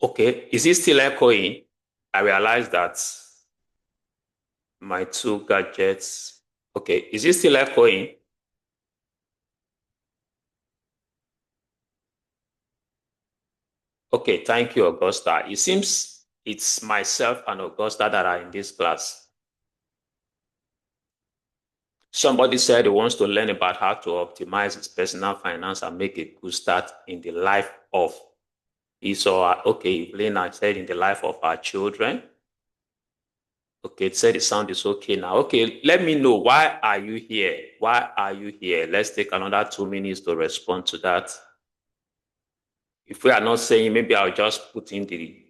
Okay, is it still echoing? I realize that my two gadgets. Okay, is it still echoing? Okay, thank you, Augusta. It seems it's myself and Augusta that are in this class. Somebody said he wants to learn about how to optimize his personal finance and make a good start in the life of his or her. Okay, Lena said in the life of our children. Okay, it said the sound is okay now. Okay, let me know, why are you here? Why are you here? Let's take another 2 minutes to respond to that. If we are not saying, maybe I'll just put in the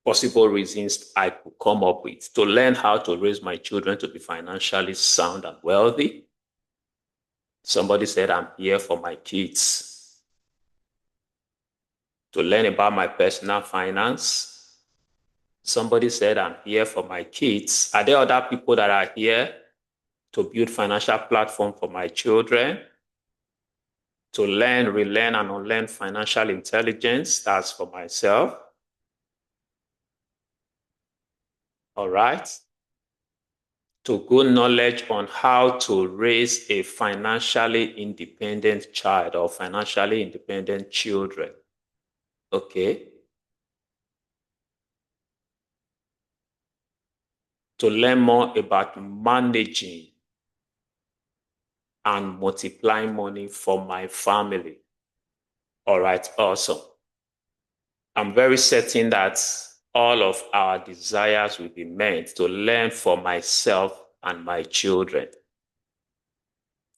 possible reasons I could come up with to learn how to raise my children to be financially sound and wealthy. Somebody said, I'm here for my kids. To learn about my personal finance. Somebody said, I'm here for my kids. Are there other people that are here to build financial platform for my children? To learn, relearn, and unlearn financial intelligence? That's for myself. All right. To gain knowledge on how to raise a financially independent child or financially independent children. Okay. To learn more about managing and multiplying money for my family. All right, awesome. I'm very certain that all of our desires will be meant to learn for myself and my children,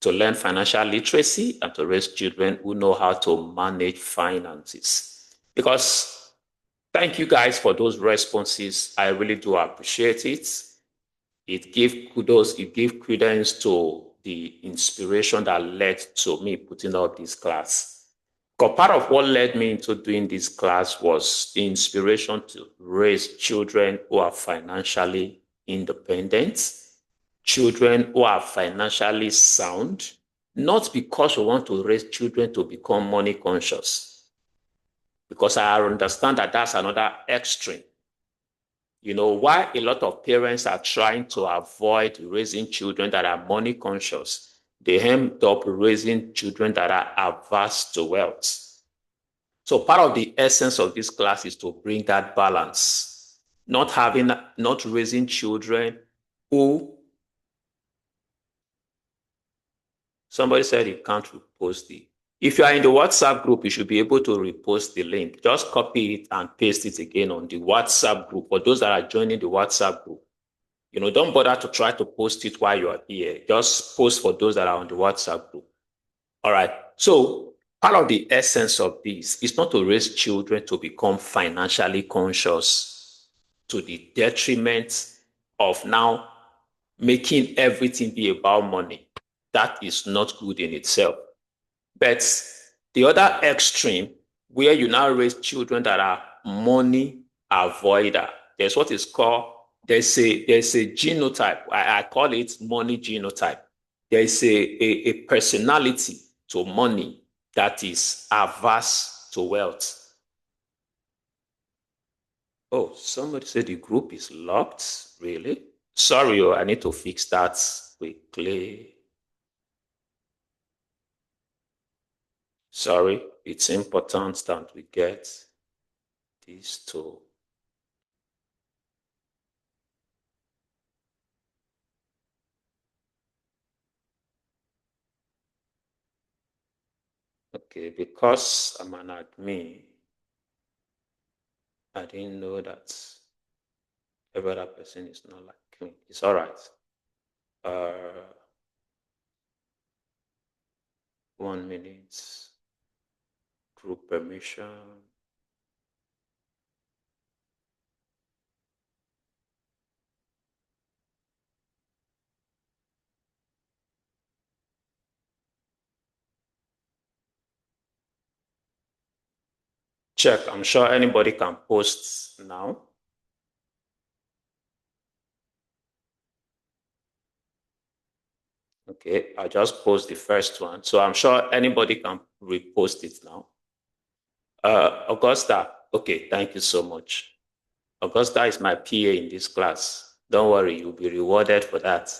to learn financial literacy and to raise children who know how to manage finances. Because thank you guys for those responses. I really do appreciate it. It gives kudos, it gives credence to the inspiration that led to me putting up this class. Because part of what led me into doing this class was the inspiration to raise children who are financially independent, children who are financially sound, not because we want to raise children to become money conscious, because I understand that that's another extreme. You know, why a lot of parents are trying to avoid raising children that are money conscious, they end up raising children that are averse to wealth. So part of the essence of this class is to bring that balance, not raising children who, somebody said you can't repost it. If you are in the WhatsApp group, you should be able to repost the link. Just copy it and paste it again on the WhatsApp group for those that are joining the WhatsApp group. You know, don't bother to try to post it while you are here. Just post for those that are on the WhatsApp group. All right. So part of the essence of this is not to raise children to become financially conscious to the detriment of now making everything be about money. That is not good in itself. But the other extreme, where you now raise children that are money avoider, there's what is called, there's a genotype. I call it money genotype. There's a personality to money that is averse to wealth. Oh, somebody said the group is locked. Really? Sorry, I need to fix that quickly. Sorry, it's important that we get these two. Okay, because I'm an admin, I didn't know that every other person is not like me. It's all right. Uh, 1 minute. Group permission. Check. I'm sure anybody can post now. Okay, I'll just post the first one. So I'm sure anybody can repost it now. Augusta. Okay, thank you so much. Augusta is my PA in this class. Don't worry, you'll be rewarded for that.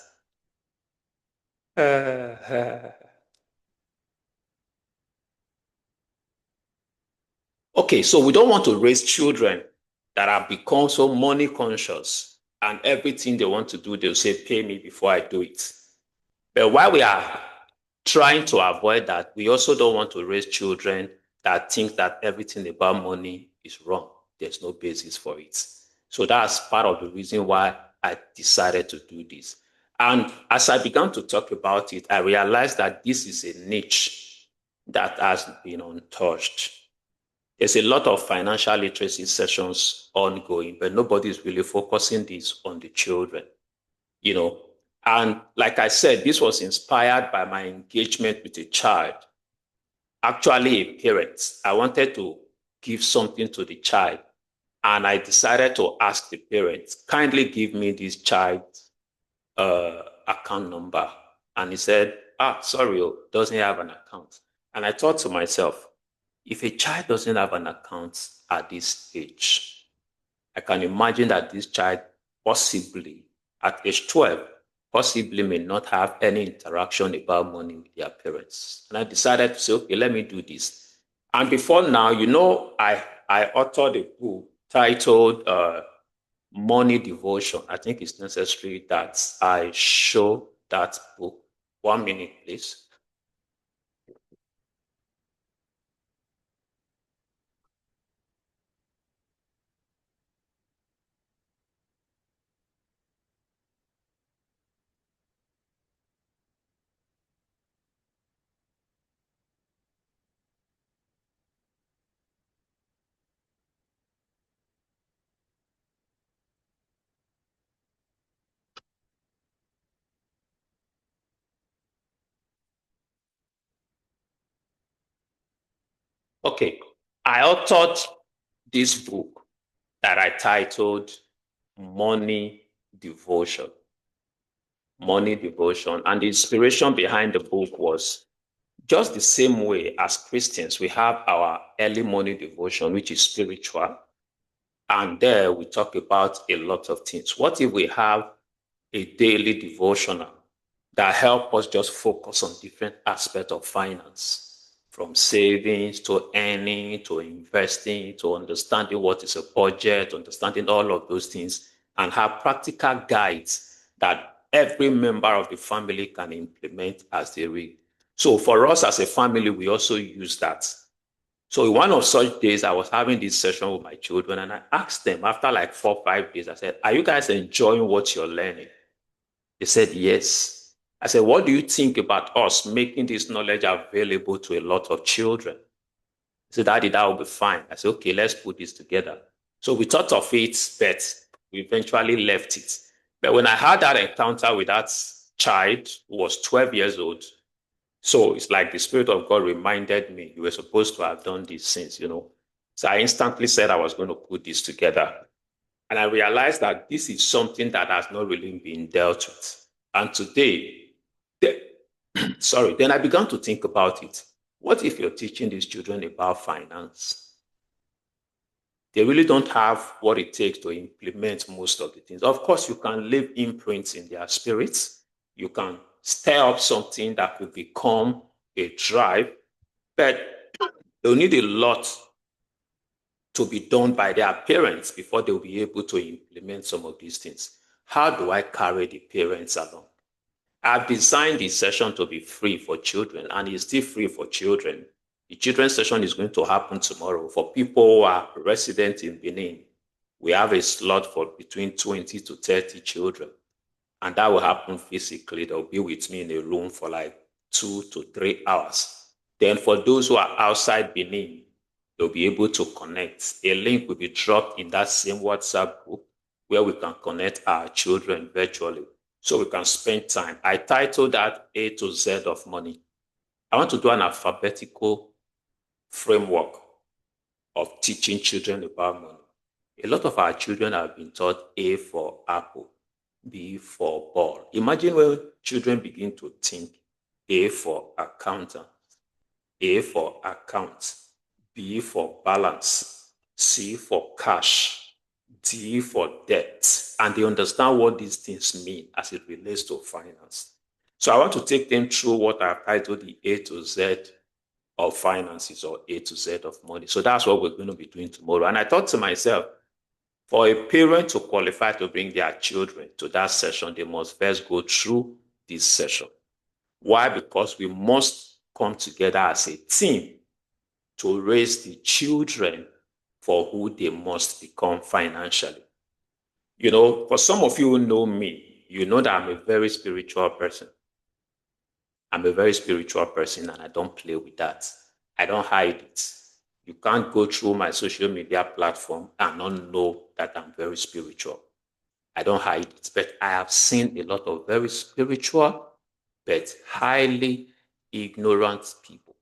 Okay, so we don't want to raise children that have become so money conscious and everything they want to do, they'll say, pay me before I do it. But while we are trying to avoid that, we also don't want to raise children that think that everything about money is wrong. There's no basis for it. So that's part of the reason why I decided to do this. And as I began to talk about it, I realized that this is a niche that has been untouched. There's a lot of financial literacy sessions ongoing, but nobody is really focusing this on the children, you know. And like I said, this was inspired by my engagement with a child, actually a parent. I wanted to give something to the child, and I decided to ask the parent, kindly give me this child's account number. And he said, sorry, doesn't have an account. And I thought to myself, if a child doesn't have an account at this age, I can imagine that this child possibly at age 12 possibly may not have any interaction about money with their parents. And I decided to say, okay, let me do this. And before now, I authored a book titled Money Devotion. I think it's necessary that I show that book. 1 minute, please. Okay. I authored this book that I titled Money Devotion. Money Devotion. And the inspiration behind the book was just the same way as Christians, we have our early morning devotion, which is spiritual. And there we talk about a lot of things. What if we have a daily devotional that help us just focus on different aspects of finance, from savings to earning to investing to understanding what is a budget, understanding all of those things, and have practical guides that every member of the family can implement as they read. So for us as a family, we also use that. So one of such days, I was having this session with my children, and I asked them after like 4 or 5 days, I said, are you guys enjoying what you're learning? They said, yes. I said, what do you think about us making this knowledge available to a lot of children? He said, Daddy, that will be fine. I said, okay, let's put this together. So we thought of it, but we eventually left it. But when I had that encounter with that child who was 12 years old, so it's like the Spirit of God reminded me, you were supposed to have done these things, you know. So I instantly said I was going to put this together. And I realized that this is something that has not really been dealt with. And today, then I began to think about it. What if you're teaching these children about finance? They really don't have what it takes to implement most of the things. Of course, you can leave imprints in their spirits. You can stir up something that could become a drive, but they'll need a lot to be done by their parents before they'll be able to implement some of these things. How do I carry the parents along? I've designed this session to be free for children, and it's still free for children. The children's session is going to happen tomorrow. For people who are resident in Benin, we have a slot for between 20 to 30 children, and that will happen physically. They'll be with me in a room for like 2 to 3 hours. Then for those who are outside Benin, they'll be able to connect. A link will be dropped in that same WhatsApp group where we can connect our children virtually so we can spend time. I titled that A to Z of money. I want to do an alphabetical framework of teaching children about money. A lot of our children have been taught A for apple, B for ball. Imagine when children begin to think A for accountant, A for account, B for balance, C for cash, D for debt. And they understand what these things mean as it relates to finance. So I want to take them through what I've titled the A to Z of finances, or A to Z of money. So that's what we're going to be doing tomorrow. And I thought to myself, for a parent to qualify to bring their children to that session, they must first go through this session. Why? Because we must come together as a team to raise the children for who they must become financially. For some of you who know me, you know that I'm a very spiritual person. I'm a very spiritual person, and I don't play with that. I don't hide it. You can't go through my social media platform and not know that I'm very spiritual. I don't hide it, but I have seen a lot of very spiritual but highly ignorant people.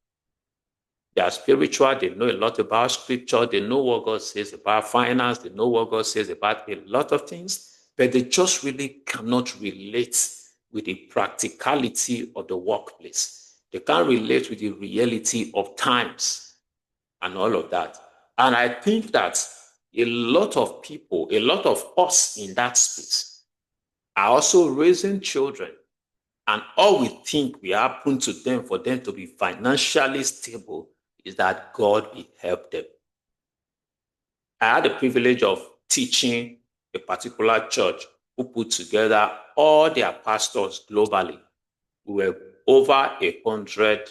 They are spiritual, they know a lot about scripture, they know what God says about finance, they know what God says about a lot of things, but they just really cannot relate with the practicality of the workplace. They can't relate with the reality of times and all of that. And I think that a lot of people, a lot of us in that space are also raising children, and all we think will happen to them for them to be financially stable is that God will help them. I had the privilege of teaching a particular church who put together all their pastors globally. We were over 100,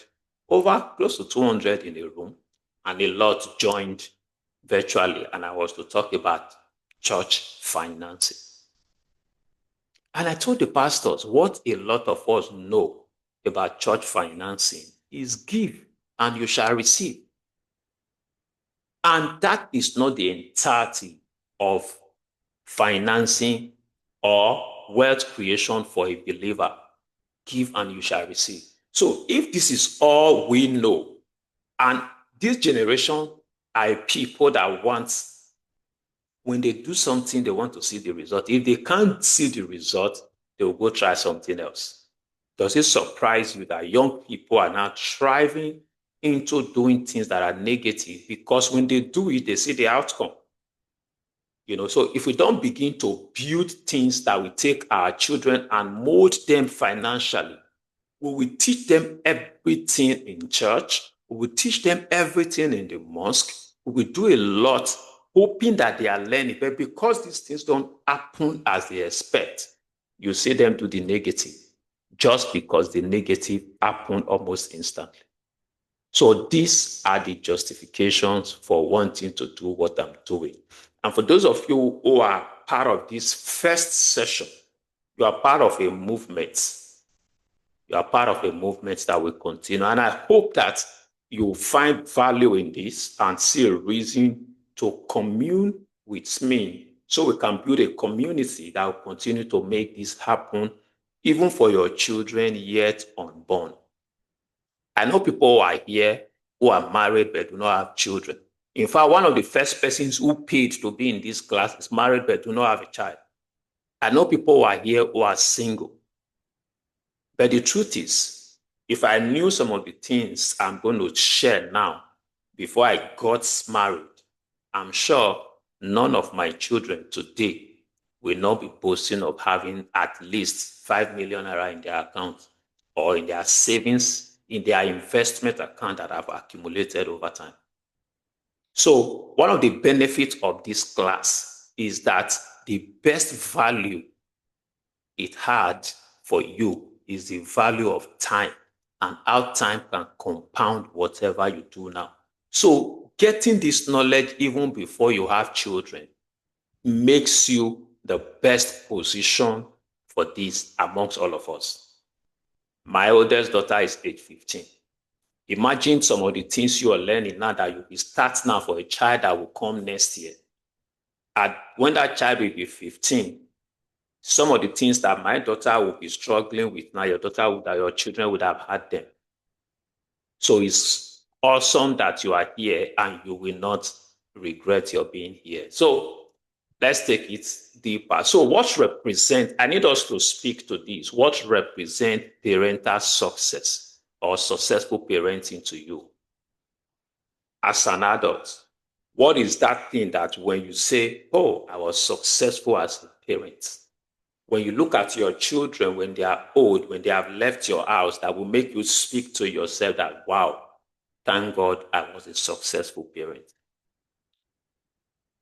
over close to 200 in a room, and a lot joined virtually. And I was to talk about church financing. And I told the pastors, what a lot of us know about church financing is give and you shall receive. And that is not the entirety of financing or wealth creation for a believer. Give and you shall receive. So if this is all we know, and this generation are people that want, when they do something, they want to see the result. If they can't see the result, they will go try something else. Does it surprise you that young people are now thriving into doing things that are negative? Because when they do it, they see the outcome. So if we don't begin to build things that will take our children and mold them financially, we will teach them everything in church. We will teach them everything in the mosque. We will do a lot hoping that they are learning. But because these things don't happen as they expect, you see them do the negative just because the negative happened almost instantly. So these are the justifications for wanting to do what I'm doing. And for those of you who are part of this first session, you are part of a movement. You are part of a movement that will continue. And I hope that you find value in this and see a reason to commune with me so we can build a community that will continue to make this happen, even for your children yet unborn. I know people who are here who are married but do not have children. In fact, one of the first persons who paid to be in this class is married but do not have a child. I know people who are here who are single. But the truth is, if I knew some of the things I'm going to share now before I got married, I'm sure none of my children today will not be boasting of having at least 5 million naira in their account or in their savings, in their investment account that have accumulated over time. So one of the benefits of this class is that the best value it had for you is the value of time and how time can compound whatever you do now. So getting this knowledge even before you have children makes you the best position for this amongst all of us. My oldest daughter is age 15. Imagine some of the things you are learning now that you will start now for a child that will come next year. And when that child will be 15, some of the things that my daughter will be struggling with now, your children would have had them. So it's awesome that you are here and you will not regret your being here. So let's take it deeper. So I need us to speak to this. What represents parental success or successful parenting to you? as an adult, what is that thing that when you say, oh, I was successful as a parent, when you look at your children, when they are old, when they have left your house, that will make you speak to yourself that, wow, thank God I was a successful parent.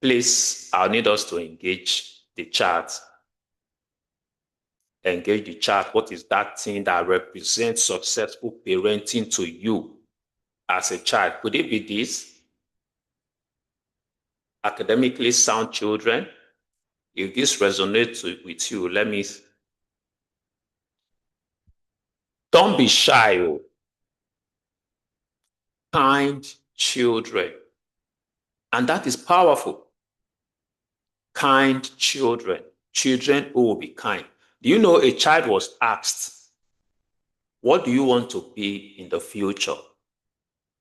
Please, I'll need us to engage the chat. Engage the chat. What is that thing that represents successful parenting to you as a child? Could it be this? Academically sound children? If this resonates with you, let me. Don't be shy. Kind children. And that is powerful. Kind children. Children who will be kind. Do you know a child was asked, what do you want to be in the future?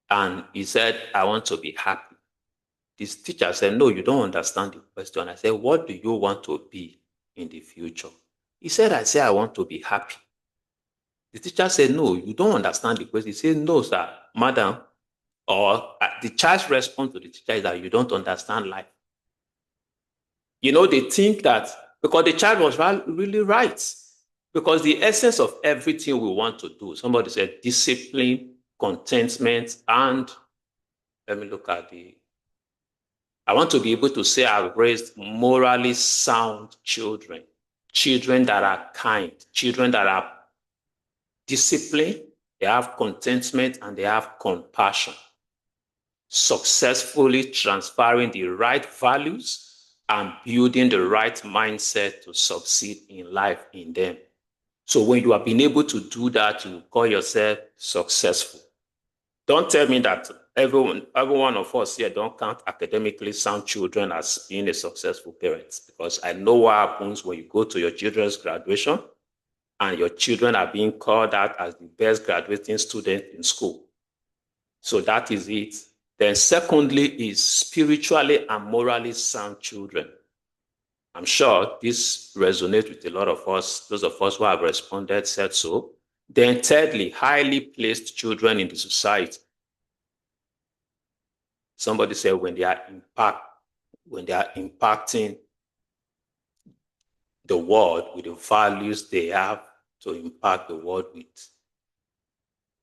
And he said, I want to be happy. This teacher said, no, you don't understand the question. I said, what do you want to be in the future? He said, I want to be happy. The teacher said, no, you don't understand the question. He said, no, sir, madam. Or the child's response to the teacher is that you don't understand life. You know, they think that because the child was really right. Because the essence of everything we want to do, somebody said discipline, contentment, and let me look at I want to be able to say I've raised morally sound children, children that are kind, children that are disciplined, they have contentment, and they have compassion. Successfully transferring the right values and building the right mindset to succeed in life in them. So when you have been able to do that, you call yourself successful. Don't tell me that every one of us here don't count academically sound children as being a successful parent, because I know what happens when you go to your children's graduation and your children are being called out as the best graduating student in school. So that is it. Then secondly is spiritually and morally sound children. I'm sure this resonates with a lot of us. Those of us who have responded said so. Then thirdly, highly placed children in the society. Somebody said when they are impacting the world with the values they have to impact the world with,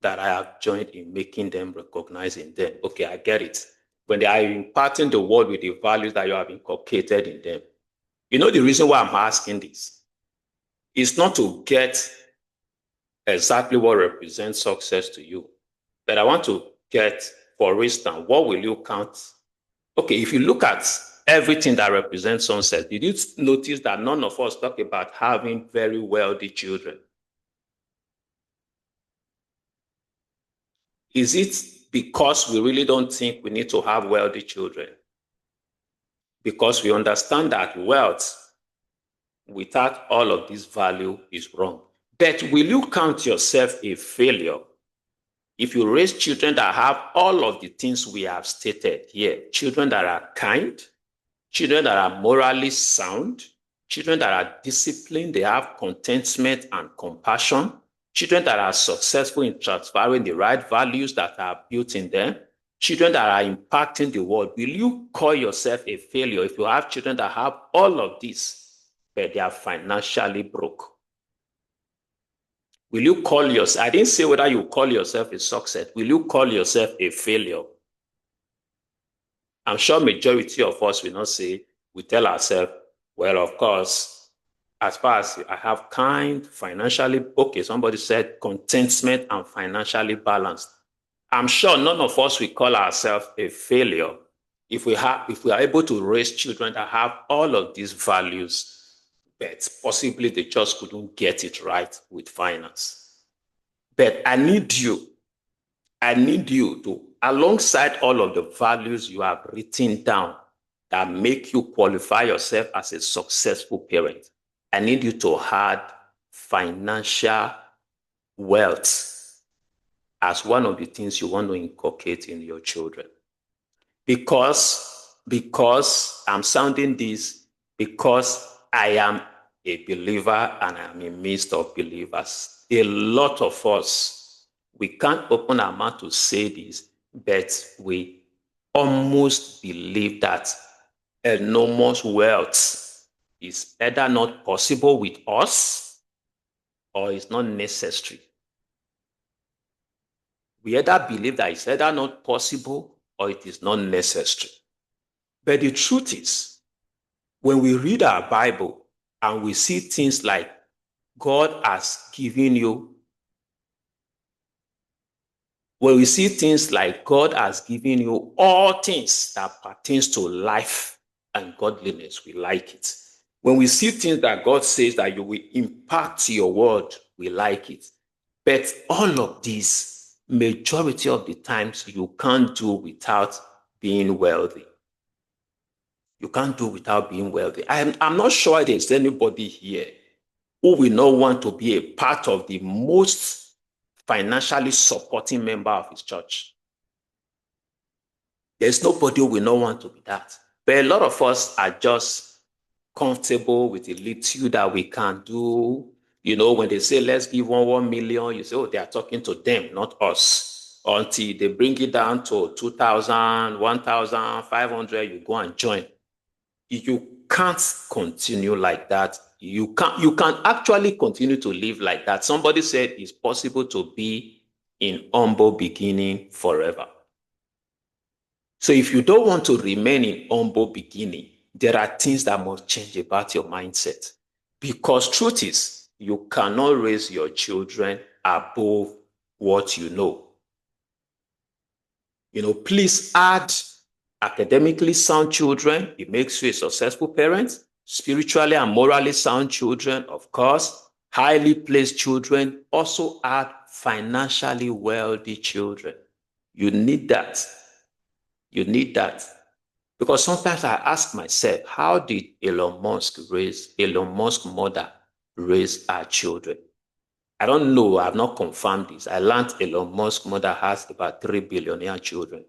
that I have joined in making them, recognizing them. Okay, I get it. When they are impacting the world with the values that you have inculcated in them. You know the reason why I'm asking this? It's not to get exactly what represents success to you, but I want to get, for instance, what will you count? Okay, if you look at everything that represents success, did you notice that none of us talk about having very wealthy children? Is it because we really don't think we need to have wealthy children? Because we understand that wealth without all of this value is wrong. But will you count yourself a failure if you raise children that have all of the things we have stated here? Children that are kind, children that are morally sound, children that are disciplined, they have contentment and compassion, children that are successful in transferring the right values that are built in them, children that are impacting the world. Will you call yourself a failure if you have children that have all of this, but they are financially broke? Will you call yourself, I didn't say whether you call yourself a success, will you call yourself a failure? I'm sure majority of us will not say, we tell ourselves, well, of course, as far as I have kind, financially, okay, somebody said contentment and financially balanced. I'm sure none of us will call ourselves a failure if we are able to raise children that have all of these values, but possibly they just couldn't get it right with finance. But I need you to, alongside all of the values you have written down that make you qualify yourself as a successful parent, I need you to add financial wealth as one of the things you want to inculcate in your children. Because I'm sounding this, because I am a believer and I'm in the midst of believers. A lot of us, we can't open our mouth to say this, but we almost believe that enormous wealth is either not possible with us or is not necessary. We either believe that it's either not possible or it is not necessary. But the truth is, when we read our Bible and we see things like God has given you, when we see things like God has given you all things that pertains to life and godliness, we like it. When we see things that God says that you will impact your world, we like it. But all of these, majority of the times, you can't do without being wealthy. You can't do without being wealthy. I'm not sure there's anybody here who will not want to be a part of the most financially supporting member of his church. There's nobody who will not want to be that. But a lot of us are just comfortable with the little that we can do. You know, when they say, let's give 1 million, you say, oh, they are talking to them, not us. Until they bring it down to 2,000, 1,500, you go and join. You can't continue like that. You can actually continue to live like that. Somebody said it's possible to be in humble beginning forever. So if you don't want to remain in humble beginning, there are things that must change about your mindset. Because truth is, you cannot raise your children above what you know. You know, please add academically sound children. It makes you a successful parent. Spiritually and morally sound children, of course. Highly placed children. Also add financially wealthy children. You need that. You need that. Because sometimes I ask myself, how did Elon Musk's mother raise her children? I don't know. I have not confirmed this. I learned Elon Musk's mother has about 3 billionaire children.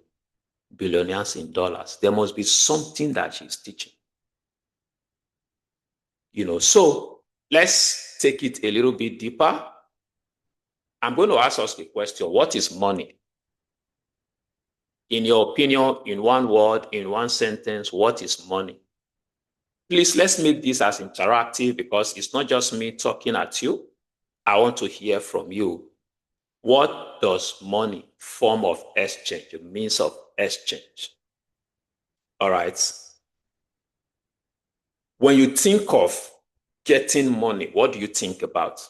Billionaires in dollars. There must be something that she's teaching. You know, so let's take it a little bit deeper. I'm going to ask us the question, what is money? In your opinion, in one word, in one sentence, what is money? Please, let's make this as interactive because it's not just me talking at you. I want to hear from you. What does money, form of exchange, means of exchange? All right. When you think of getting money, what do you think about?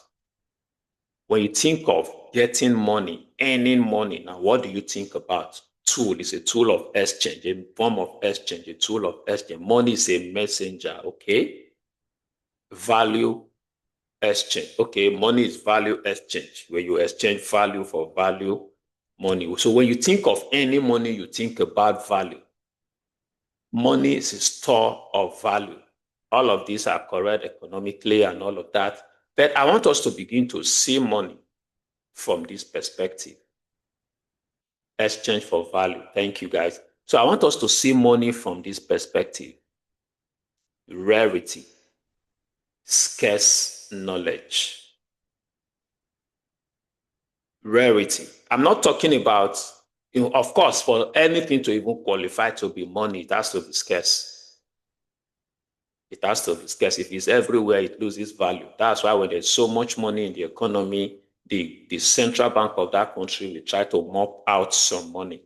When you think of getting money, earning money, now what do you think about? Tool is a tool of exchange, a form of exchange, a tool of exchange. Money is a messenger, okay? Value exchange. Okay, money is value exchange, where you exchange value for value, money. So when you think of any money, you think about value. Money is a store of value. All of these are correct economically and all of that. But I want us to begin to see money from this perspective. Exchange for value. Thank you, guys. So I want us to see money from this perspective. Rarity, scarce knowledge. Rarity. I'm not talking about, of course, for anything to even qualify to be money, it has to be scarce. It has to be scarce. If it's everywhere, it loses value. That's why when there's so much money in the economy, the central bank of that country will try to mop out some money,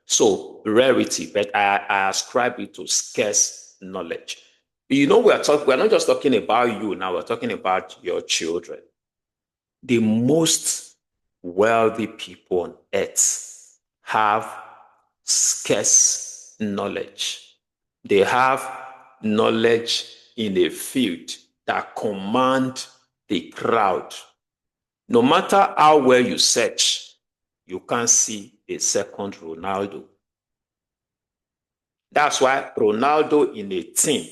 So rarity, but I ascribe it to scarce knowledge. We're not just talking about you now, we're talking about your children. The most wealthy people on earth have scarce knowledge. They have knowledge in a field that command the crowd. No matter how well you search, you can't see a second Ronaldo. That's why Ronaldo in a team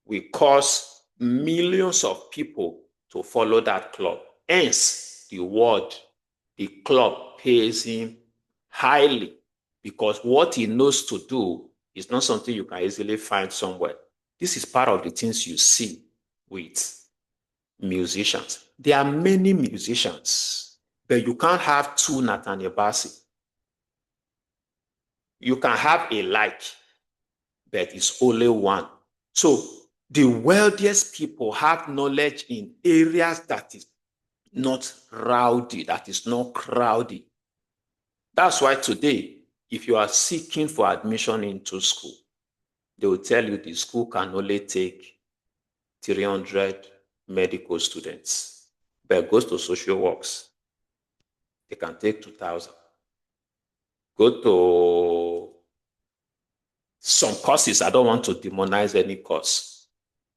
will cause millions of people to follow that club. Hence, the club pays him highly because what he knows to do is not something you can easily find somewhere. This is part of the things you see with musicians. There are many musicians, but you can't have two Nathaniel Bassey. You can have a like, but it's only one. So the wealthiest people have knowledge in areas that is not rowdy, that is not crowded. That's why today, if you are seeking for admission into school, they will tell you the school can only take 300 medical students, but goes to social works, they can take 2,000. Go to some courses, I don't want to demonize any course,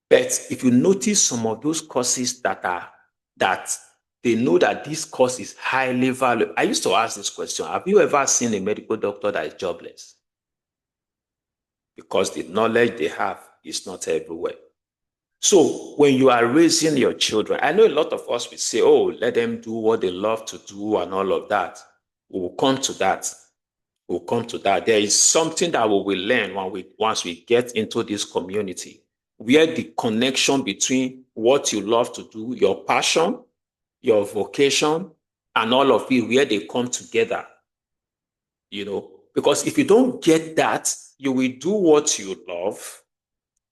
but if you notice some of those courses that they know that this course is highly valuable. I used to ask this question: have you ever seen a medical doctor that is jobless? Because the knowledge they have is not everywhere. So when you are raising your children, I know a lot of us will say, oh, let them do what they love to do and all of that. We'll come to that. We'll come to that. There is something that we will learn once we get into this community, where the connection between what you love to do, your passion, your vocation, and all of it, where they come together. Because if you don't get that, you will do what you love,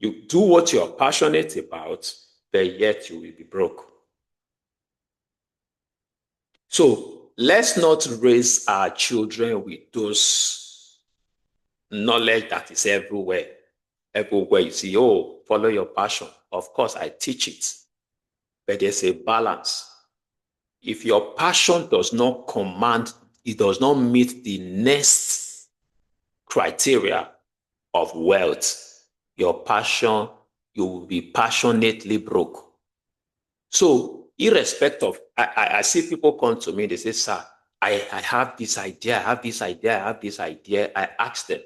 you do what you're passionate about, but yet you will be broke. So let's not raise our children with those knowledge that is everywhere. Everywhere you see, oh, follow your passion. Of course, I teach it, but there's a balance. If your passion does not command, it does not meet the next criteria of wealth, your passion, you will be passionately broke. So irrespective of, I see people come to me, they say, sir, I have this idea, I have this idea, I have this idea. I ask them,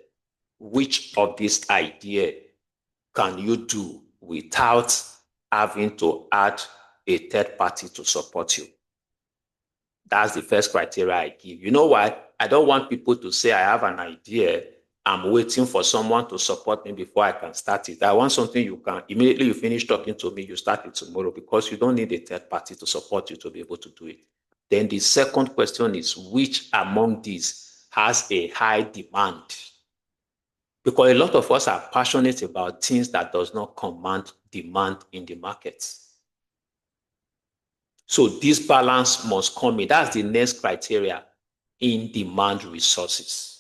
which of this idea can you do without having to add a third party to support you? That's the first criteria I give. You know why? I don't want people to say, I have an idea, I'm waiting for someone to support me before I can start it. I want something you can, immediately you finish talking to me, you start it tomorrow, because you don't need a third party to support you to be able to do it. Then the second question is, which among these has a high demand? Because a lot of us are passionate about things that does not command demand in the market. So this balance must come in. That's the next criteria: in demand resources.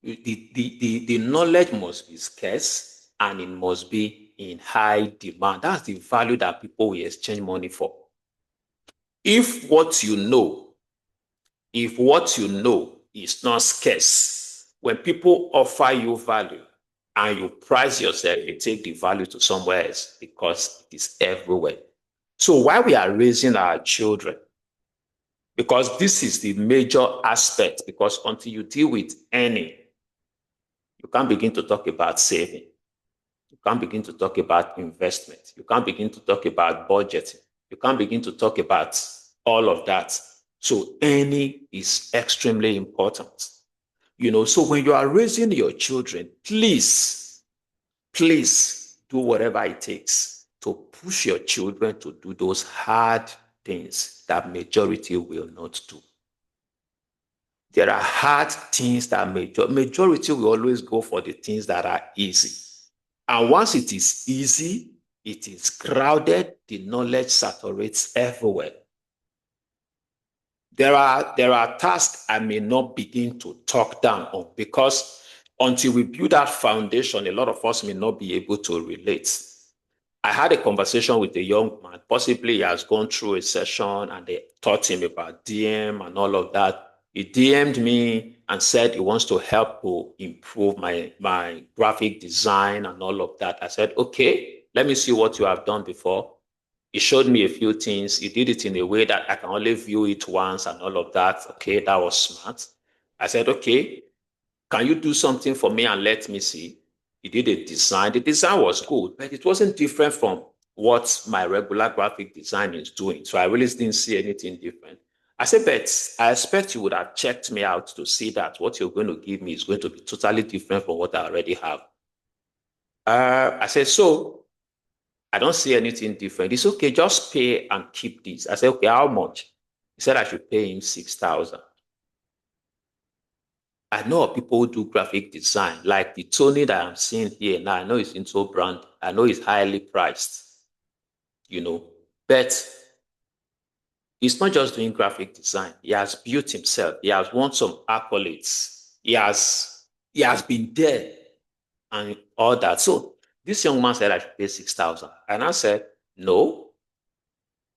The knowledge must be scarce and it must be in high demand. That's the value that people will exchange money for. If what you know is not scarce, when people offer you value and you price yourself, you take the value to somewhere else because it is everywhere. So while we are raising our children, because this is the major aspect, because until you deal with earning, you can't begin to talk about saving. You can't begin to talk about investment. You can't begin to talk about budgeting. You can't begin to talk about all of that. So earning is extremely important. So when you are raising your children, please do whatever it takes to push your children to do those hard things that majority will not do. There are hard things that majority will always go for the things that are easy. And once it is easy, it is crowded, the knowledge saturates everywhere. There are tasks I may not begin to talk down on, because until we build that foundation, a lot of us may not be able to relate. I had a conversation with a young man. Possibly he has gone through a session and they taught him about DM and all of that. He DM'd me and said he wants to help to improve my graphic design and all of that. I said, okay, let me see what you have done before. He showed me a few things. He did it in a way that I can only view it once and all of that. Okay, that was smart. I said, okay, can you do something for me and let me see? He did a design. The design was good, but it wasn't different from what my regular graphic design is doing. So I really didn't see anything different. I said, but I expect you would have checked me out to see that what you're going to give me is going to be totally different from what I already have. I said, so I don't see anything different. It's okay, just pay and keep this. I said, okay, how much? He said I should pay him 6,000. I know of people who do graphic design, like the Tony that I'm seeing here now. I know it's into brand. I know it's highly priced, but he's not just doing graphic design. He has built himself. He has won some accolades. He has been there and all that. So this young man said I should pay 6,000. And I said, no,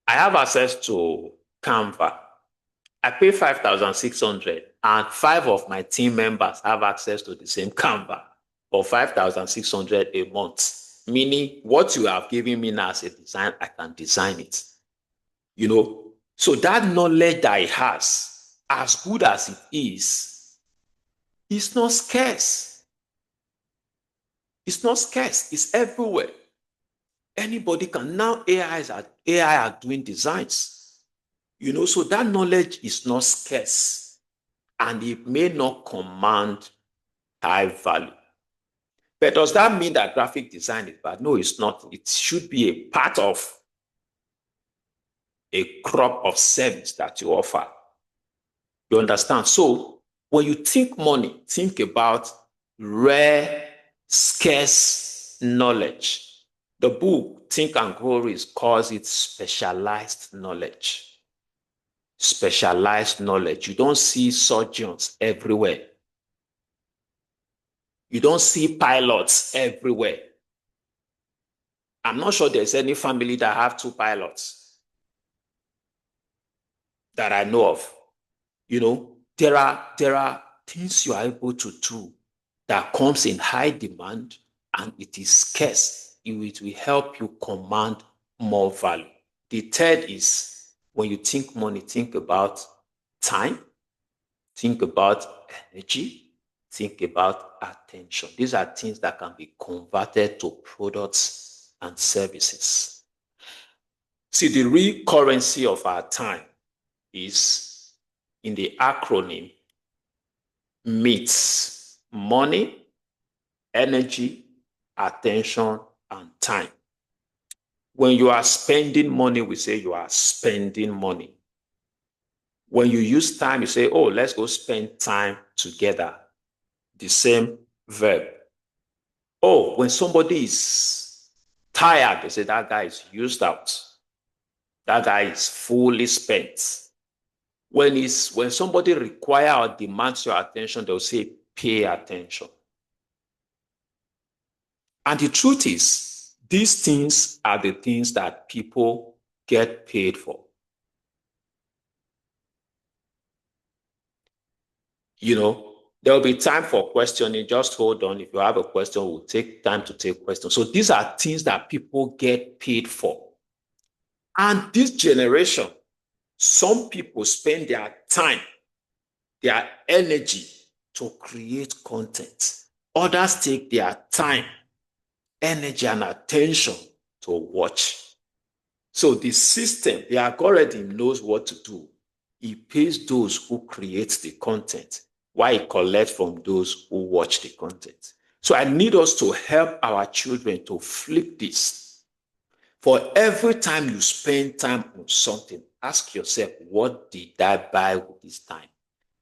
I have access to Canva. I pay 5,600 and five of my team members have access to the same Canva for 5,600 a month. Meaning what you have given me now as a design, I can design it. So that knowledge that he has, as good as it is not scarce. It's not scarce. It's everywhere. Anybody can. Now AI are doing designs. So that knowledge is not scarce and it may not command high value. But does that mean that graphic design is bad? No, it's not. It should be a part of a crop of service that you offer. You understand? So when you think money, think about rare, scarce knowledge. The book Think and Grow Rich calls it specialized knowledge. Specialized knowledge. You don't see surgeons everywhere. You don't see pilots everywhere. I'm not sure there's any family that have two pilots that I know of. There are things you are able to do that comes in high demand and it is scarce. It will help you command more value. The third is when you think money, think about time, think about energy, think about attention. These are things that can be converted to products and services. See, the real currency of our time is in the acronym meets money, energy, attention, and time. When you are spending money, we say you are spending money. When you use time, you say, oh, let's go spend time together. The same verb. Oh, when somebody is tired, they say that guy is used out. That guy is fully spent. When somebody requires or demands your attention, they'll say, pay attention. And the truth is, these things are the things that people get paid for. There'll be time for questioning. Just hold on. If you have a question, we'll take time to take questions. So these are things that people get paid for. And this generation, some people spend their time, their energy to create content. Others take their time, energy, and attention to watch. So the system, the algorithm knows what to do. It pays those who create the content, while it collects from those who watch the content. So I need us to help our children to flip this. For every time you spend time on something, ask yourself, what did I buy with this time?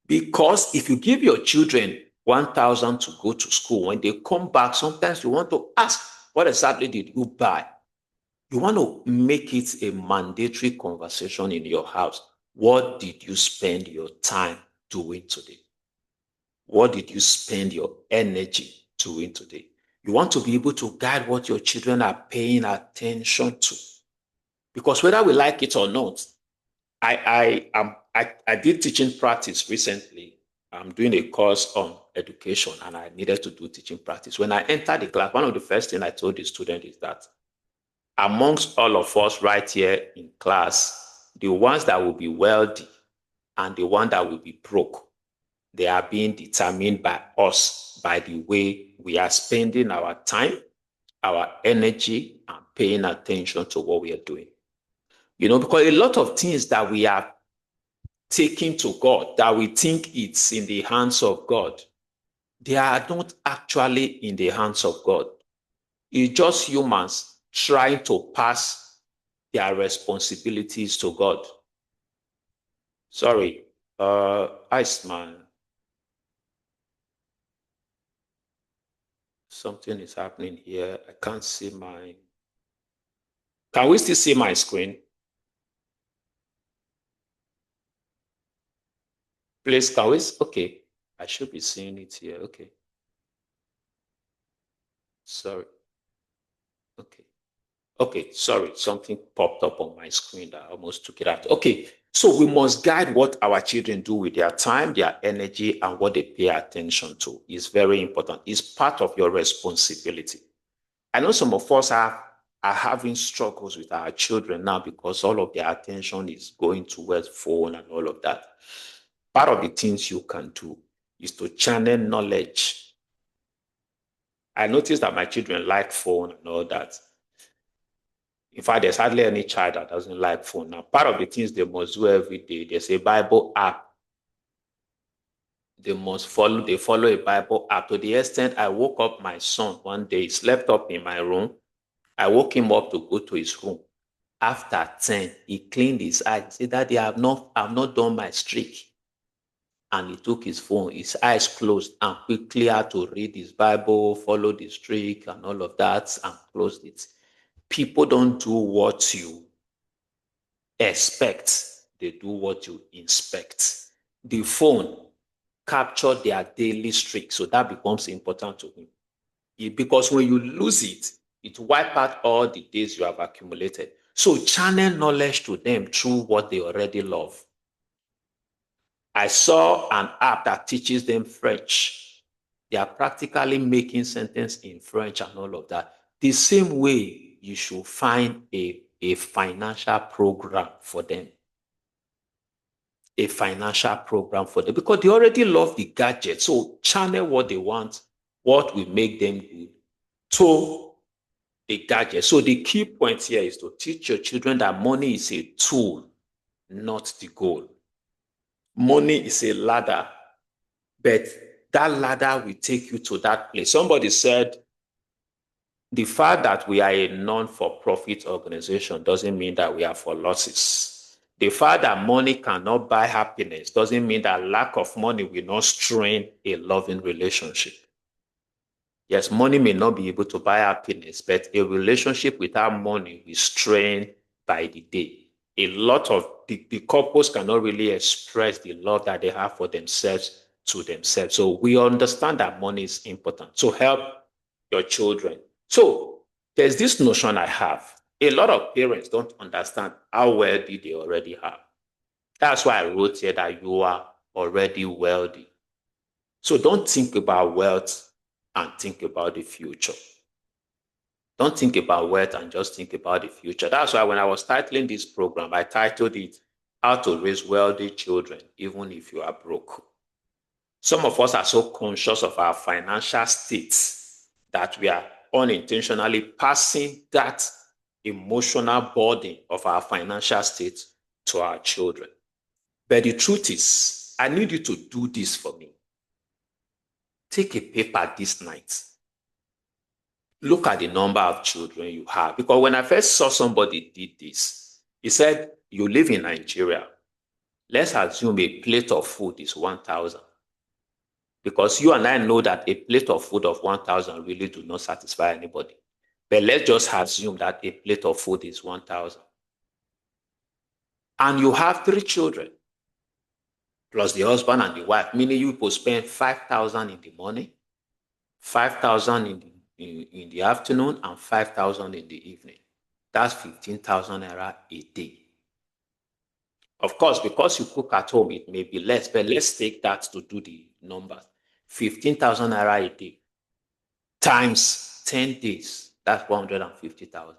Because if you give your children 1,000 to go to school, when they come back, sometimes you want to ask, what exactly did you buy? You want to make it a mandatory conversation in your house. What did you spend your time doing today? What did you spend your energy doing today? You want to be able to guide what your children are paying attention to. Because whether we like it or not, I did teaching practice recently. I'm doing a course on education and I needed to do teaching practice. When I entered the class, one of the first things I told the student is that amongst all of us right here in class, the ones that will be wealthy and the one that will be broke, they are being determined by us, by the way we are spending our time, our energy, and paying attention to what we are doing. Because a lot of things that we are taking to God, that we think it's in the hands of God, they are not actually in the hands of God. It's just humans trying to pass their responsibilities to God. Sorry, Iceman. Something is happening here. I can't see my... Can we still see my screen? Please, can we? Okay. I should be seeing it here. Okay. Sorry. Okay. Okay, sorry, something popped up on my screen that I almost took it out. Okay, so we must guide what our children do with their time, their energy, and what they pay attention to. It's very important. It's part of your responsibility. I know some of us are having struggles with our children now because all of their attention is going towards phone and all of that. Part of the things you can do is to channel knowledge. I noticed that my children like phone and all that. In fact, there's hardly any child that doesn't like phone. Now, part of the things they must do every day, there's a Bible app. They follow a Bible app to the extent I woke up my son one day, he slept up in my room. I woke him up to go to his room. After 10, he cleaned his eyes. He said, Daddy, I've not done my streak. And he took his phone, his eyes closed, and quickly had to read his Bible, follow the streak and all of that, and closed it. People don't do what you expect, they do what you inspect. The phone captured their daily streak, so that becomes important to him. Because when you lose it, it wipes out all the days you have accumulated. So channel knowledge to them through what they already love. I saw an app that teaches them French. They are practically making sentences in French and all of that. The same way you should find a financial program for them. A financial program for them because they already love the gadget. So channel what they want, what will make them good to the gadget. So the key point here is to teach your children that money is a tool, not the goal. Money is a ladder, but that ladder will take you to that place. Somebody said, the fact that we are a non-for-profit organization doesn't mean that we are for losses. The fact that money cannot buy happiness doesn't mean that lack of money will not strain a loving relationship. Yes, money may not be able to buy happiness, but a relationship without money will strain by the day. A lot of the couples cannot really express the love that they have for themselves to themselves. So we understand that money is important. So help your children. So there's this notion I have. A lot of parents don't understand how wealthy they already are. That's why I wrote here that you are already wealthy. So don't think about wealth and think about the future. Don't think about wealth and just think about the future. That's why when I was titling this program, I titled it How to Raise Wealthy Children, Even If You Are Broke. Some of us are so conscious of our financial states that we are unintentionally passing that emotional burden of our financial state to our children. But the truth is, I need you to do this for me. Take a paper this night. Look at the number of children you have. Because when I first saw somebody did this, he said, you live in Nigeria. Let's assume a plate of food is 1,000. Because you and I know that a plate of food of 1,000 really do not satisfy anybody. But let's just assume that a plate of food is 1,000. And you have 3 children, plus the husband and the wife, meaning you will spend 5,000 in the morning, 5,000 in the afternoon, and 5,000 in the evening. That's 15,000 naira a day. Of course, because you cook at home, it may be less, but let's take that to do the numbers. 15,000 naira a day times 10 days, that's 150,000.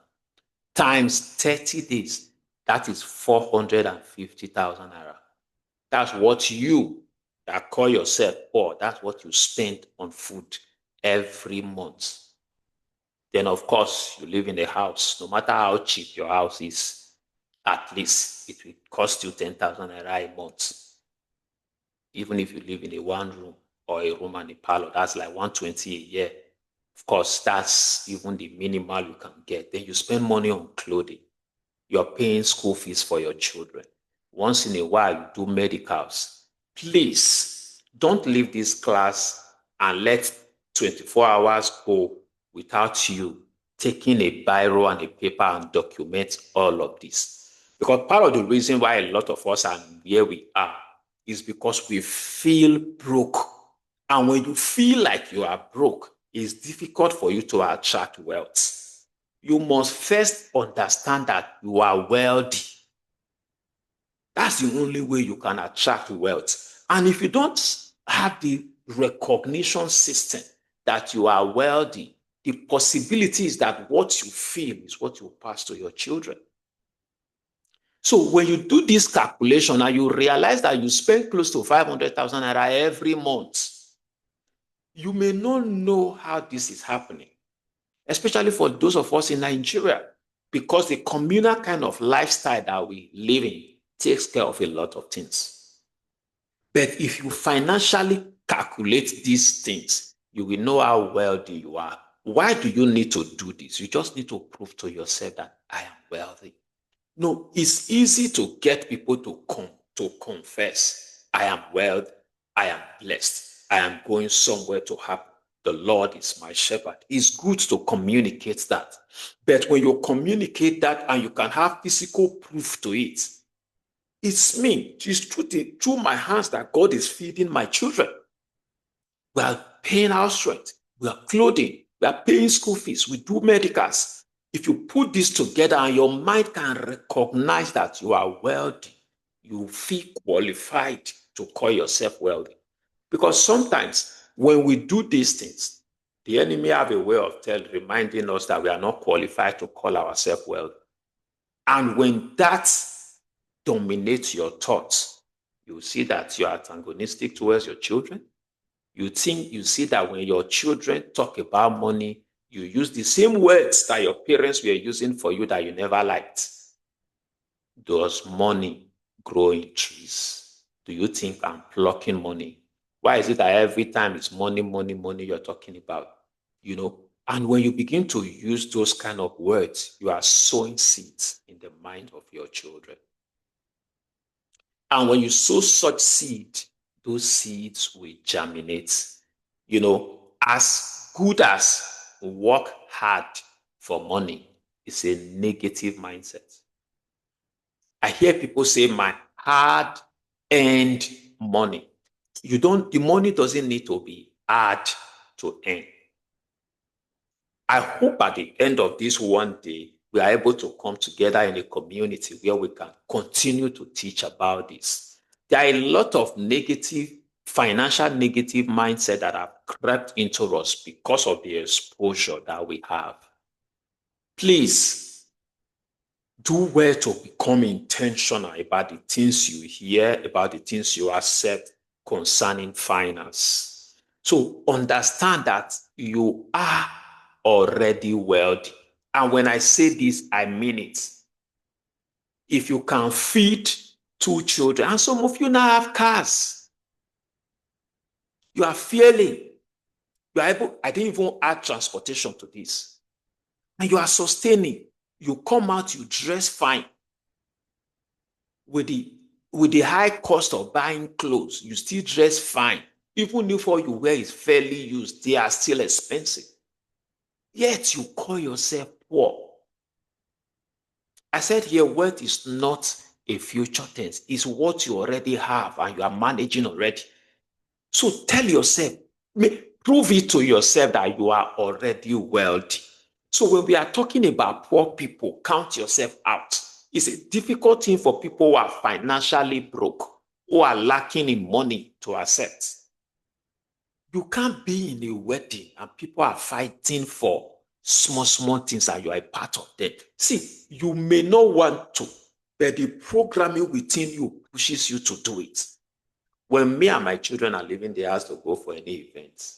Times 30 days, that is 450,000 naira. That's what you that call yourself poor, that's what you spend on food every month. Then, of course, you live in a house. No matter how cheap your house is, at least it will cost you 10,000 naira a month. Even if you live in a 1 room or a room and a parlor, that's like 120 a year. Of course, that's even the minimal you can get. Then you spend money on clothing. You're paying school fees for your children. Once in a while, you do medicals. Please, don't leave this class and let 24 hours go without you taking a biro and a paper and document all of this. Because part of the reason why a lot of us are where we are is because we feel broke. And when you feel like you are broke, it's difficult for you to attract wealth. You must first understand that you are wealthy. That's the only way you can attract wealth. And if you don't have the recognition system that you are wealthy, the possibility is that what you feel is what you pass to your children. So when you do this calculation and you realize that you spend close to 500,000 naira every month, you may not know how this is happening, especially for those of us in Nigeria, because the communal kind of lifestyle that we live in takes care of a lot of things. But if you financially calculate these things, you will know how wealthy you are. Why do you need to do this? You just need to prove to yourself that I am wealthy. No, it's easy to get people to confess, I am wealthy, I am blessed, I am going somewhere to happen. The Lord is my shepherd. It's good to communicate that. But when you communicate that and you can have physical proof to it, it's me. It's through my hands that God is feeding my children. We are paying house rent. We are clothing. We are paying school fees. We do medicals. If you put this together and your mind can recognize that you are wealthy, you feel qualified to call yourself wealthy. Because sometimes when we do these things, the enemy have a way of reminding us that we are not qualified to call ourselves wealthy. And when that dominates your thoughts, you see that you are antagonistic towards your children. You see that when your children talk about money, you use the same words that your parents were using for you that you never liked. Does money grow in trees? Do you think I'm plucking money? Why is it that every time it's money, money, money you're talking about? And when you begin to use those kind of words, you are sowing seeds in the mind of your children. And when you sow such seed, those seeds will germinate. As good as work hard for money is a negative mindset. I hear people say my hard-earned money. The money doesn't need to be hard to earn. I hope at the end of this one day, we are able to come together in a community where we can continue to teach about this. There are a lot of financial negative mindset that have crept into us because of the exposure that we have. Please do well to become intentional about the things you hear, about the things you accept concerning finance. So understand that you are already wealthy. And when I say this, I mean it. If you can feed 2 children, and some of you now have cars, you are feeling, you are able, I didn't even add transportation to this. And you are sustaining, you come out, you dress fine. With the high cost of buying clothes, you still dress fine. Even if all you wear is fairly used, they are still expensive. Yet you call yourself poor. I said here, wealth is not a future tense. It's what you already have and you are managing already. So tell yourself, prove it to yourself that you are already wealthy. So when we are talking about poor people, count yourself out. It's a difficult thing for people who are financially broke, who are lacking in money to accept. You can't be in a wedding and people are fighting for small things and you are a part of them. See, you may not want to, but the programming within you pushes you to do it. When me and my children are leaving the house to go for any event,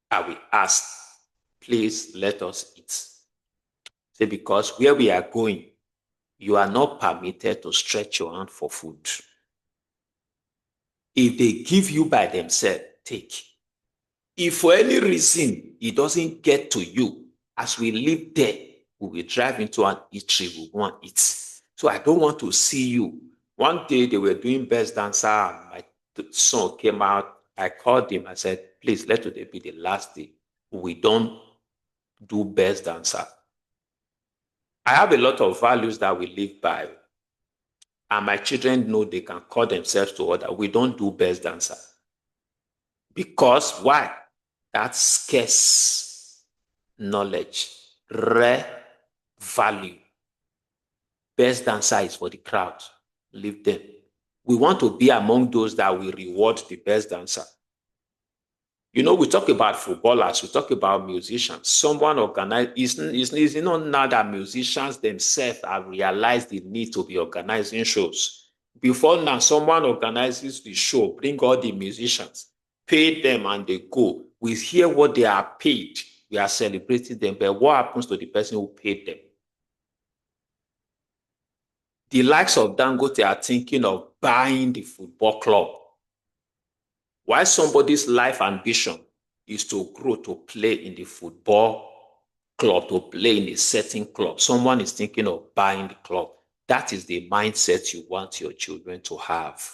I will ask, please let us eat. Say, because where we are going, you are not permitted to stretch your hand for food. If they give you by themselves, take. If for any reason it doesn't get to you, as we live there, we will drive into an eatery, we want to eat. So I don't want to see you. One day they were doing best dancer and my son came out I called him. I said, please, let today be the last day. We don't do best dancer. I have a lot of values that we live by. And my children know they can call themselves to order. We don't do best dancer. Because why? That's scarce knowledge, rare value. Best dancer is for the crowd. Leave them. We want to be among those that will reward the best dancer. You know, we talk about footballers, we talk about musicians. Someone organized, it's not now that musicians themselves have realized the need to be organizing shows. Before now, someone organizes the show, bring all the musicians, pay them, and they go. We hear what they are paid. We are celebrating them, but what happens to the person who paid them? The likes of Dangote are thinking of buying the football club. Why somebody's life ambition is to grow to play in the football club, to play in a certain club. Someone is thinking of buying the club. That is the mindset you want your children to have.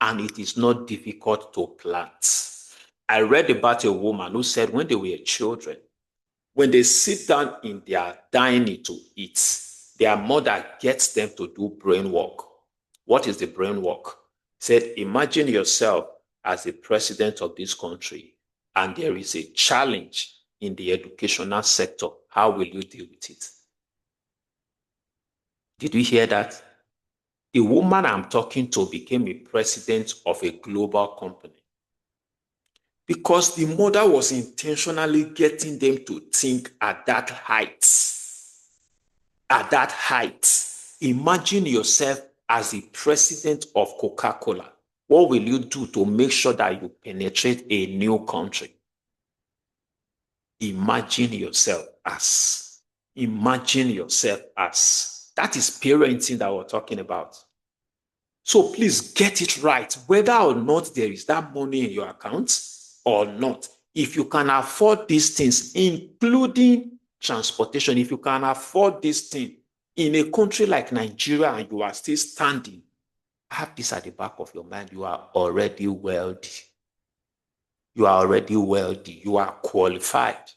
And it is not difficult to plant. I read about a woman who said when they were children, when they sit down in their dining to eat, their mother gets them to do brain work. What is the brain work? Said, imagine yourself as the president of this country, and there is a challenge in the educational sector. How will you deal with it? Did you hear that? The woman I'm talking to became a president of a global company because the mother was intentionally getting them to think at that height. At that height, imagine yourself as the president of Coca-Cola. What will you do to make sure that you penetrate a new country? Imagine yourself as. Imagine yourself as. That is parenting that we're talking about. So please get it right, whether or not there is that money in your account or not. If you can afford these things, including transportation, if you can afford this thing in a country like Nigeria and you are still standing, have this at the back of your mind. You are already wealthy. You are already wealthy. You are qualified.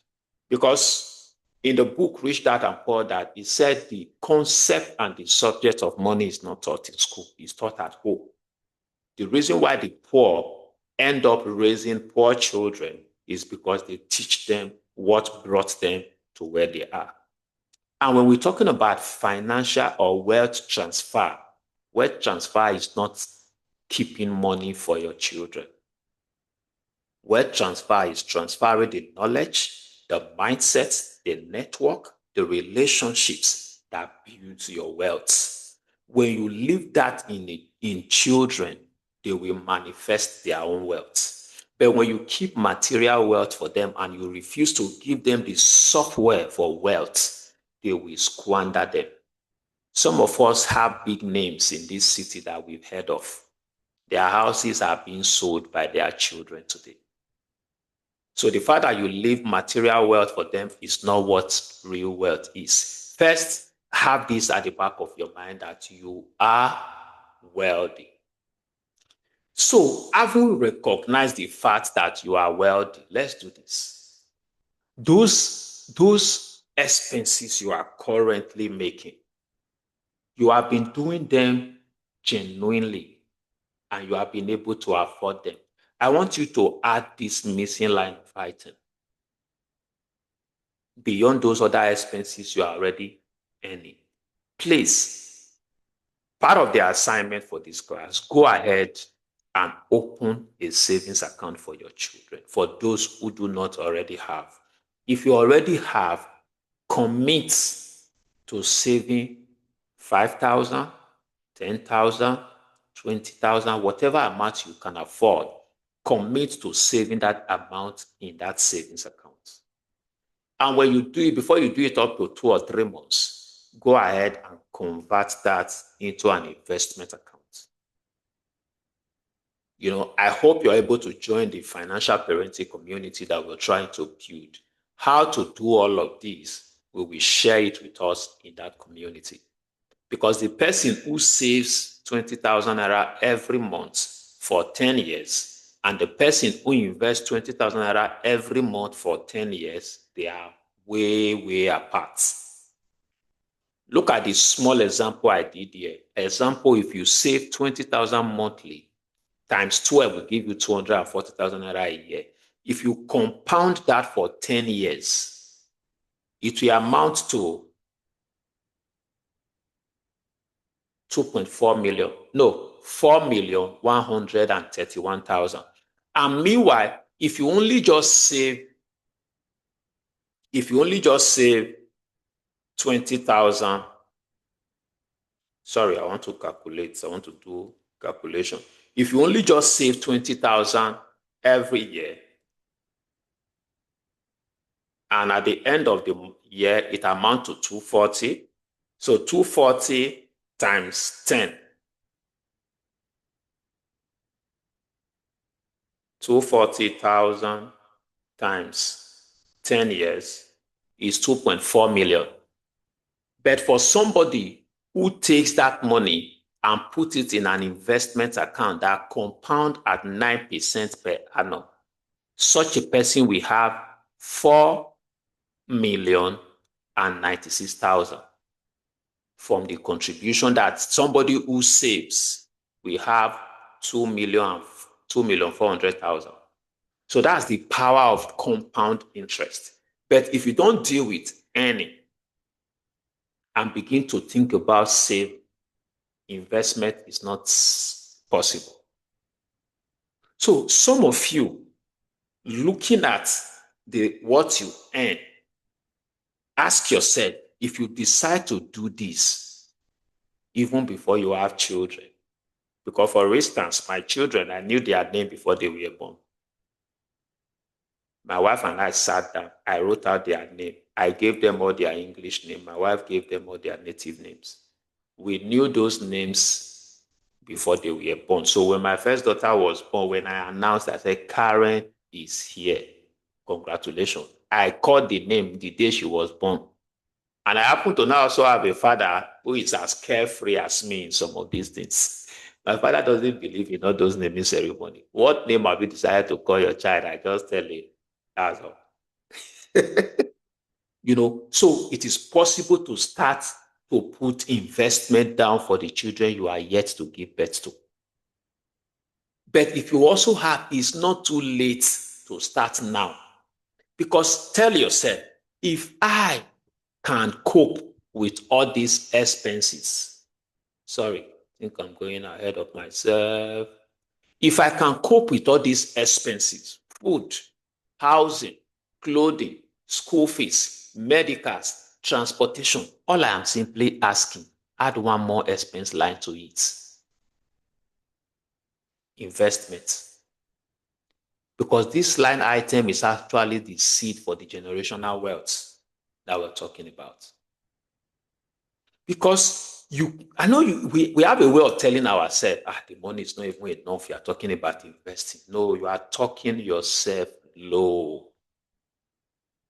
Because in the book, Rich Dad and Poor Dad, it said the concept and the subject of money is not taught in school. It's taught at home. The reason why the poor end up raising poor children is because they teach them what brought them to where they are. And when we're talking about financial or wealth transfer is not keeping money for your children. Wealth transfer is transferring the knowledge, the mindset, the network, the relationships that builds your wealth. When you leave that in children, they will manifest their own wealth. But when you keep material wealth for them and you refuse to give them the software for wealth, they will squander them. Some of us have big names in this city that we've heard of. Their houses are being sold by their children today. So the fact that you leave material wealth for them is not what real wealth is. First, have this at the back of your mind that you are wealthy. So, having recognized the fact that you are wealthy, let's do this. Those expenses you are currently making, you have been doing them genuinely and you have been able to afford them. I want you to add this missing line of item. Beyond those other expenses you are already earning. Please, part of the assignment for this class, go ahead and open a savings account for your children, for those who do not already have. If you already have, commit to saving 5,000, 10,000, 20,000, whatever amount you can afford. Commit to saving that amount in that savings account. And when you do it, before you do it up to 2 or 3 months, go ahead and convert that into an investment account. You know, I hope you're able to join the financial parenting community that we're trying to build. How to do all of this, we will share it with us in that community. Because the person who saves 20,000 naira every month for 10 years and the person who invests 20,000 naira every month for 10 years, they are way, way apart. Look at the small example I did here. Example, if you save 20,000 monthly, times 12 will give you 240,000 naira a year. If you compound that for 10 years, it will amount to 2.4 million. No, 4,131,000. And meanwhile, if you only just save 20,000, sorry, I want to do calculation. If you only just save 20,000 every year, and at the end of the year, it amounts to 240. So 240 times 10. 240,000 times 10 years is 2.4 million. But for somebody who takes that money and put it in an investment account that compound at 9% per annum, such a person will have 4,096,000 from the contribution that somebody who saves will have 2,400,000. So that's the power of compound interest. But if you don't deal with any and begin to think about saving, investment is not possible. So some of you, looking at what you earn, ask yourself, if you decide to do this, even before you have children, because for instance, my children, I knew their name before they were born. My wife and I sat down, I wrote out their name. I gave them all their English name. My wife gave them all their native names. We knew those names before they were born. So when my first daughter was born, when I announced, I said, Karen is here. Congratulations. I called the name the day she was born. And I happen to now also have a father who is as carefree as me in some of these things. My father doesn't believe in all those naming ceremony. What name have you decided to call your child? I just tell him, that's all. So it is possible to start to put investment down for the children you are yet to give birth to. But if you also have, it's not too late to start now. Because tell yourself, if I can cope with all these expenses, sorry, I think I'm going ahead of myself. If I can cope with all these expenses, food, housing, clothing, school fees, medicals, transportation, all I am simply asking, add one more expense line to it. Investment. Because this line item is actually the seed for the generational wealth that we're talking about. Because I know we have a way of telling ourselves, the money is not even enough. You are talking about investing. No, you are talking yourself low.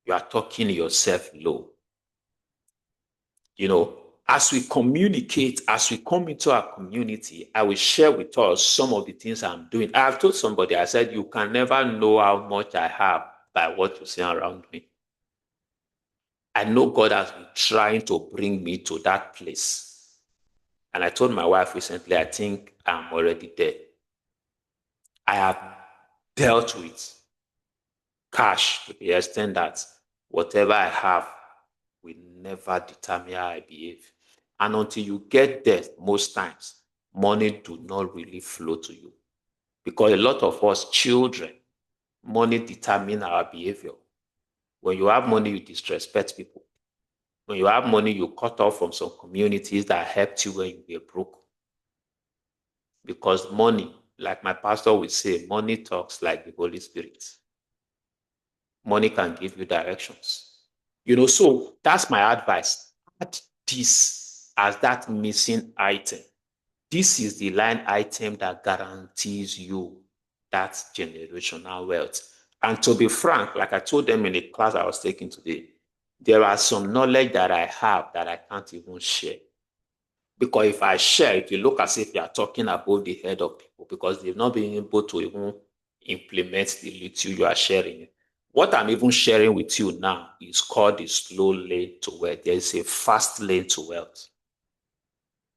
You are talking yourself low. As we communicate, as we come into our community, I will share with us some of the things I'm doing. I've told somebody, I said, you can never know how much I have by what you see around me. I know God has been trying to bring me to that place. And I told my wife recently, I think I'm already there. I have dealt with cash to the extent that whatever I have will never determine how I behave. And until you get there, most times, money do not really flow to you. Because a lot of us children, money determines our behavior. When you have money, you disrespect people. When you have money, you cut off from some communities that helped you when you were broke. Because money, like my pastor would say, money talks like the Holy Spirit. Money can give you directions. So that's my advice. Add this as that missing item. This is the line item that guarantees you that generational wealth. And to be frank, like I told them in the class I was taking today, there are some knowledge that I have that I can't even share. Because if I share, it will look as if you are talking above the head of people because they've not been able to even implement the little you are sharing. What I'm even sharing with you now is called the slow lane to wealth. There is a fast lane to wealth.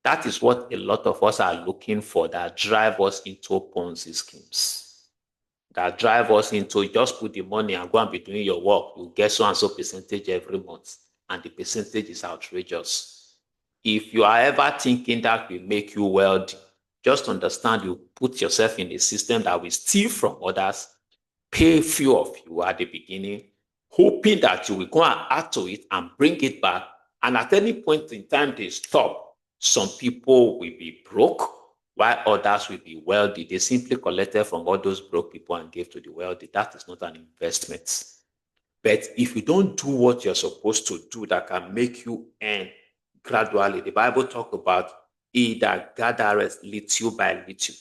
That is what a lot of us are looking for, that drive us into Ponzi schemes, that drive us into just put the money and go and be doing your work. You get so and so percentage every month, and the percentage is outrageous. If you are ever thinking that will make you wealthy, just understand you put yourself in a system that will steal from others, pay few of you at the beginning, hoping that you will go and add to it and bring it back. And at any point in time they stop, some people will be broke while others will be wealthy. They simply collected from all those broke people and gave to the wealthy. That is not an investment. But if you don't do what you're supposed to do that can make you earn gradually, the Bible talks about he that gathereth little by little.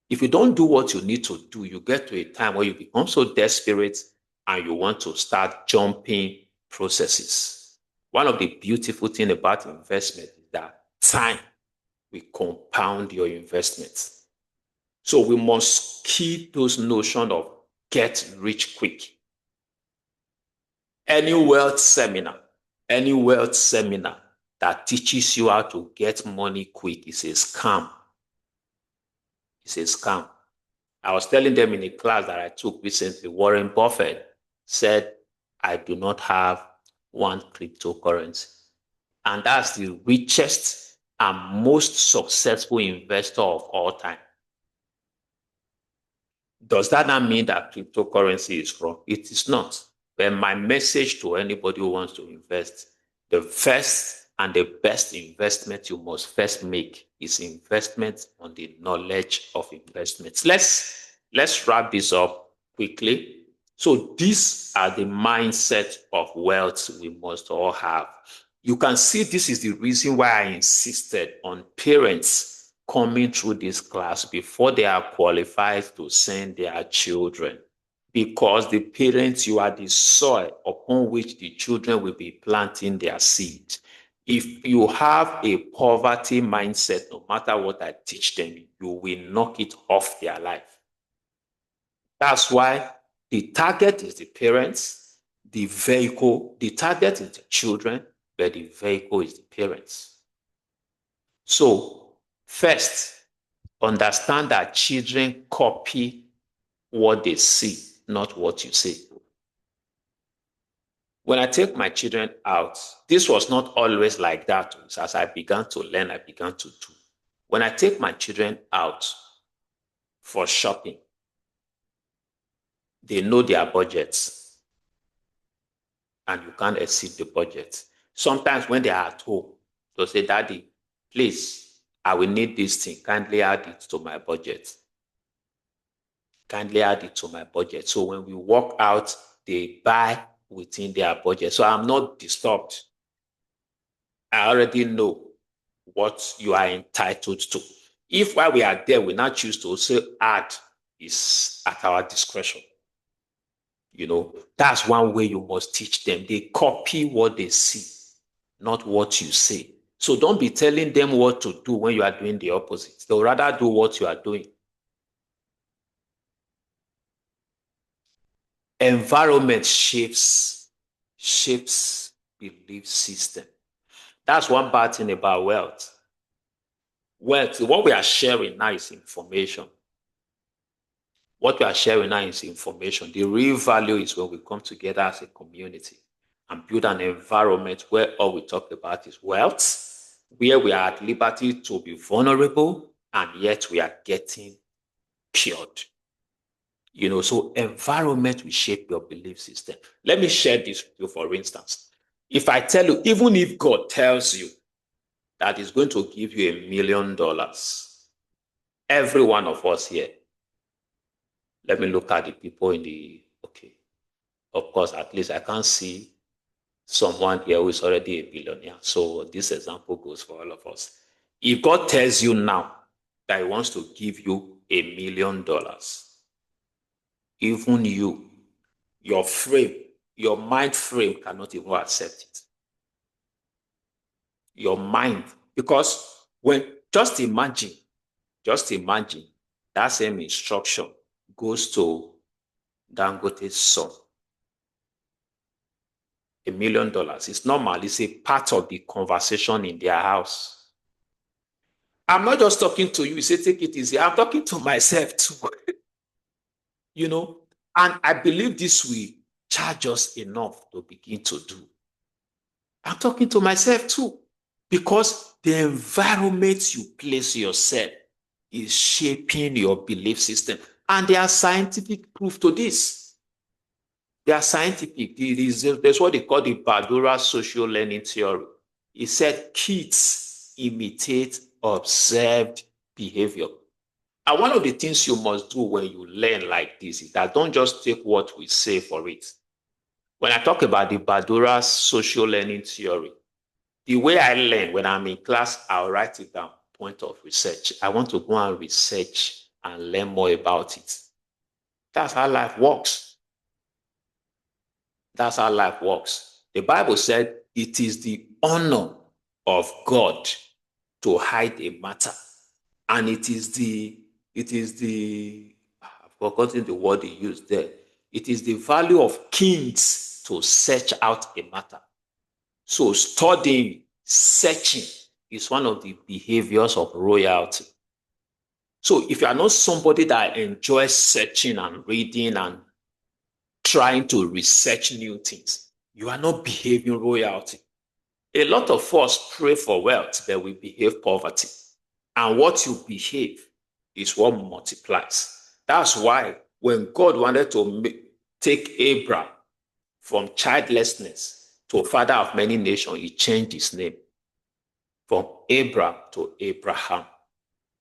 If you don't do what you need to do, you get to a time where you become so desperate and you want to start jumping processes. One of the beautiful things about investment is that time will compound your investments. So we must keep those notions of get rich quick. Any wealth seminar that teaches you how to get money quick is a scam. It's a scam. I was telling them in a class that I took recently, Warren Buffett said, I do not have one cryptocurrency. And that's the richest and most successful investor of all time. Does that not mean that cryptocurrency is wrong? It is not. But my message to anybody who wants to invest, the first and the best investment you must first make is investment on the knowledge of investments. Let's wrap this up quickly. So these are the mindset of wealth we must all have. You can see this is the reason why I insisted on parents coming through this class before they are qualified to send their children. Because the parents, you are the soil upon which the children will be planting their seed. If you have a poverty mindset, no matter what I teach them, you will knock it off their life. That's why the target is the parents, the vehicle, the target is the children, but the vehicle is the parents. So, first, understand that children copy what they see, not what you say. When I take my children out, this was not always like that. As I began to learn, I began to do. When I take my children out for shopping, they know their budgets and you can't exceed the budget. Sometimes when they are at home, they'll say, Daddy, please, I will need this thing. Kindly add it to my budget. Kindly add it to my budget. So when we walk out, they buy within their budget. So I'm not disturbed. I already know what you are entitled to. If while we are there, we not choose to say add, is at our discretion. That's one way you must teach them. They copy what they see, not what you say. So don't be telling them what to do when you are doing the opposite. They'll rather do what you are doing. Environment shapes belief system. That's one bad thing about wealth. Wealth, what we are sharing now is information. What we are sharing now is information. The real value is when we come together as a community and build an environment where all we talk about is wealth, where we are at liberty to be vulnerable, and yet we are getting cured. So environment will shape your belief system. Let me share this with you, for instance. If I tell you, even if God tells you that He's going to give you $1 million, every one of us here, let me look at the people of course, at least I can't see someone here who is already a billionaire. So this example goes for all of us. If God tells you now that He wants to give you $1 million, even your mind frame cannot even accept it. Your mind, because just imagine that same instruction goes to Dangote's son. $1 million. It's normal. It's a part of the conversation in their house. I'm not just talking to you. You say, take it easy. I'm talking to myself too. You know, and I believe this will charge us enough to begin to do. I'm talking to myself too, because the environment you place yourself is shaping your belief system. And there are scientific proof to this. They are scientific. There's what they call the Bandura social learning theory. It said kids imitate observed behavior. And one of the things you must do when you learn like this is that don't just take what we say for it. When I talk about the Bandura social learning theory, the way I learn when I'm in class, I'll write it down, point of research. I want to go and research and learn more about it. That's how life works. That's how life works. The Bible said it is the honor of God to hide a matter. And it is the, I've forgotten the word he used there. It is the value of kings to search out a matter. So studying, searching is one of the behaviors of royalty. So if you are not somebody that enjoys searching and reading and trying to research new things, you are not behaving royalty. A lot of us pray for wealth, but we behave poverty. And what you behave is what multiplies. That's why when God wanted to take Abraham from childlessness to father of many nations, he changed his name from Abraham to Abraham.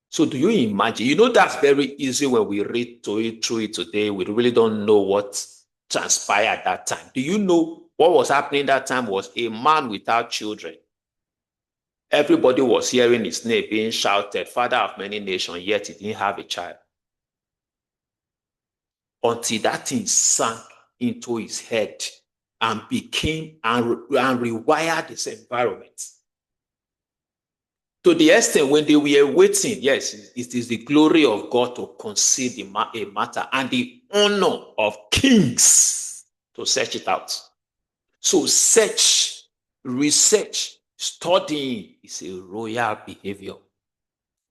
So do you imagine? You know, that's very easy when we read through it today. We really don't know what transpired that time. Do you know what was happening that time was a man without children? Everybody was hearing his name being shouted, father of many nations, yet he didn't have a child. Until that thing sank into his head and became and rewired his environment. To the extent when they were waiting, yes, it is the glory of God to conceal a matter and the honor of kings to search it out. So search, research, studying is a royal behavior.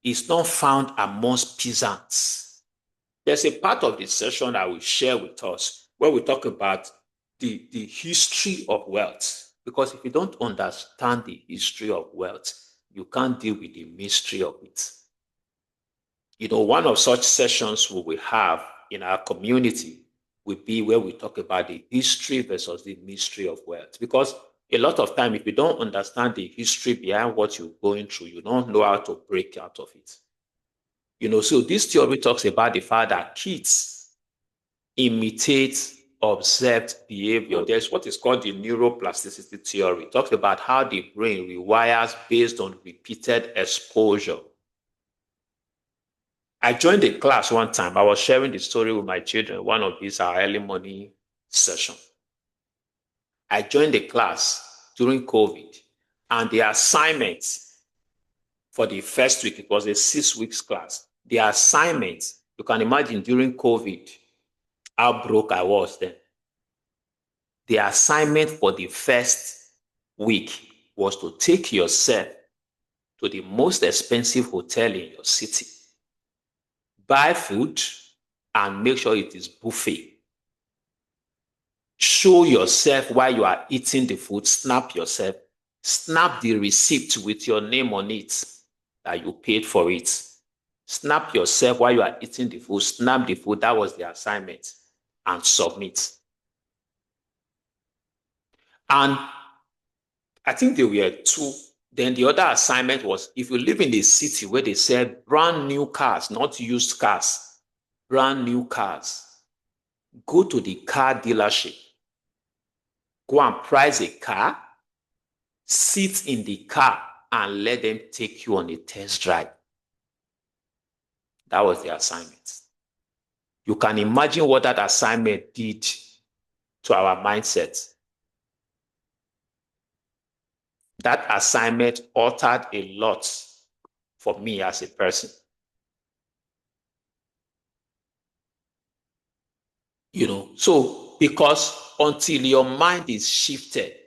It's not found amongst peasants. There's a part of the session I will share with us where we talk about the history of wealth. Because if you don't understand the history of wealth, you can't deal with the mystery of it. You know, one of such sessions we will have in our community will be where we talk about the history versus the mystery of wealth. Because a lot of time, if you don't understand the history behind what you're going through, you don't know how to break out of it. You know, so this theory talks about the fact that kids imitate observed behavior. There's what is called the neuroplasticity theory. It talks about how the brain rewires based on repeated exposure. I joined a class one time. I was sharing the story with my children. One of these, our early morning session. I joined the class during COVID, and the assignment for the first week, it was a 6 weeks class. The assignment, you can imagine during COVID, how broke I was then. The assignment for the first week was to take yourself to the most expensive hotel in your city, buy food, and make sure it is buffet. Show yourself while you are eating the food, snap yourself, snap the receipt with your name on it that you paid for it. Snap yourself while you are eating the food, snap the food, that was the assignment, and submit. And I think there were two. Then the other assignment was if you live in a city where they sell brand new cars, not used cars, brand new cars, go to the car dealership, go and price a car, sit in the car, and let them take you on a test drive. That was the assignment. You can imagine what that assignment did to our mindset. That assignment altered a lot for me as a person. So because until your mind is shifted,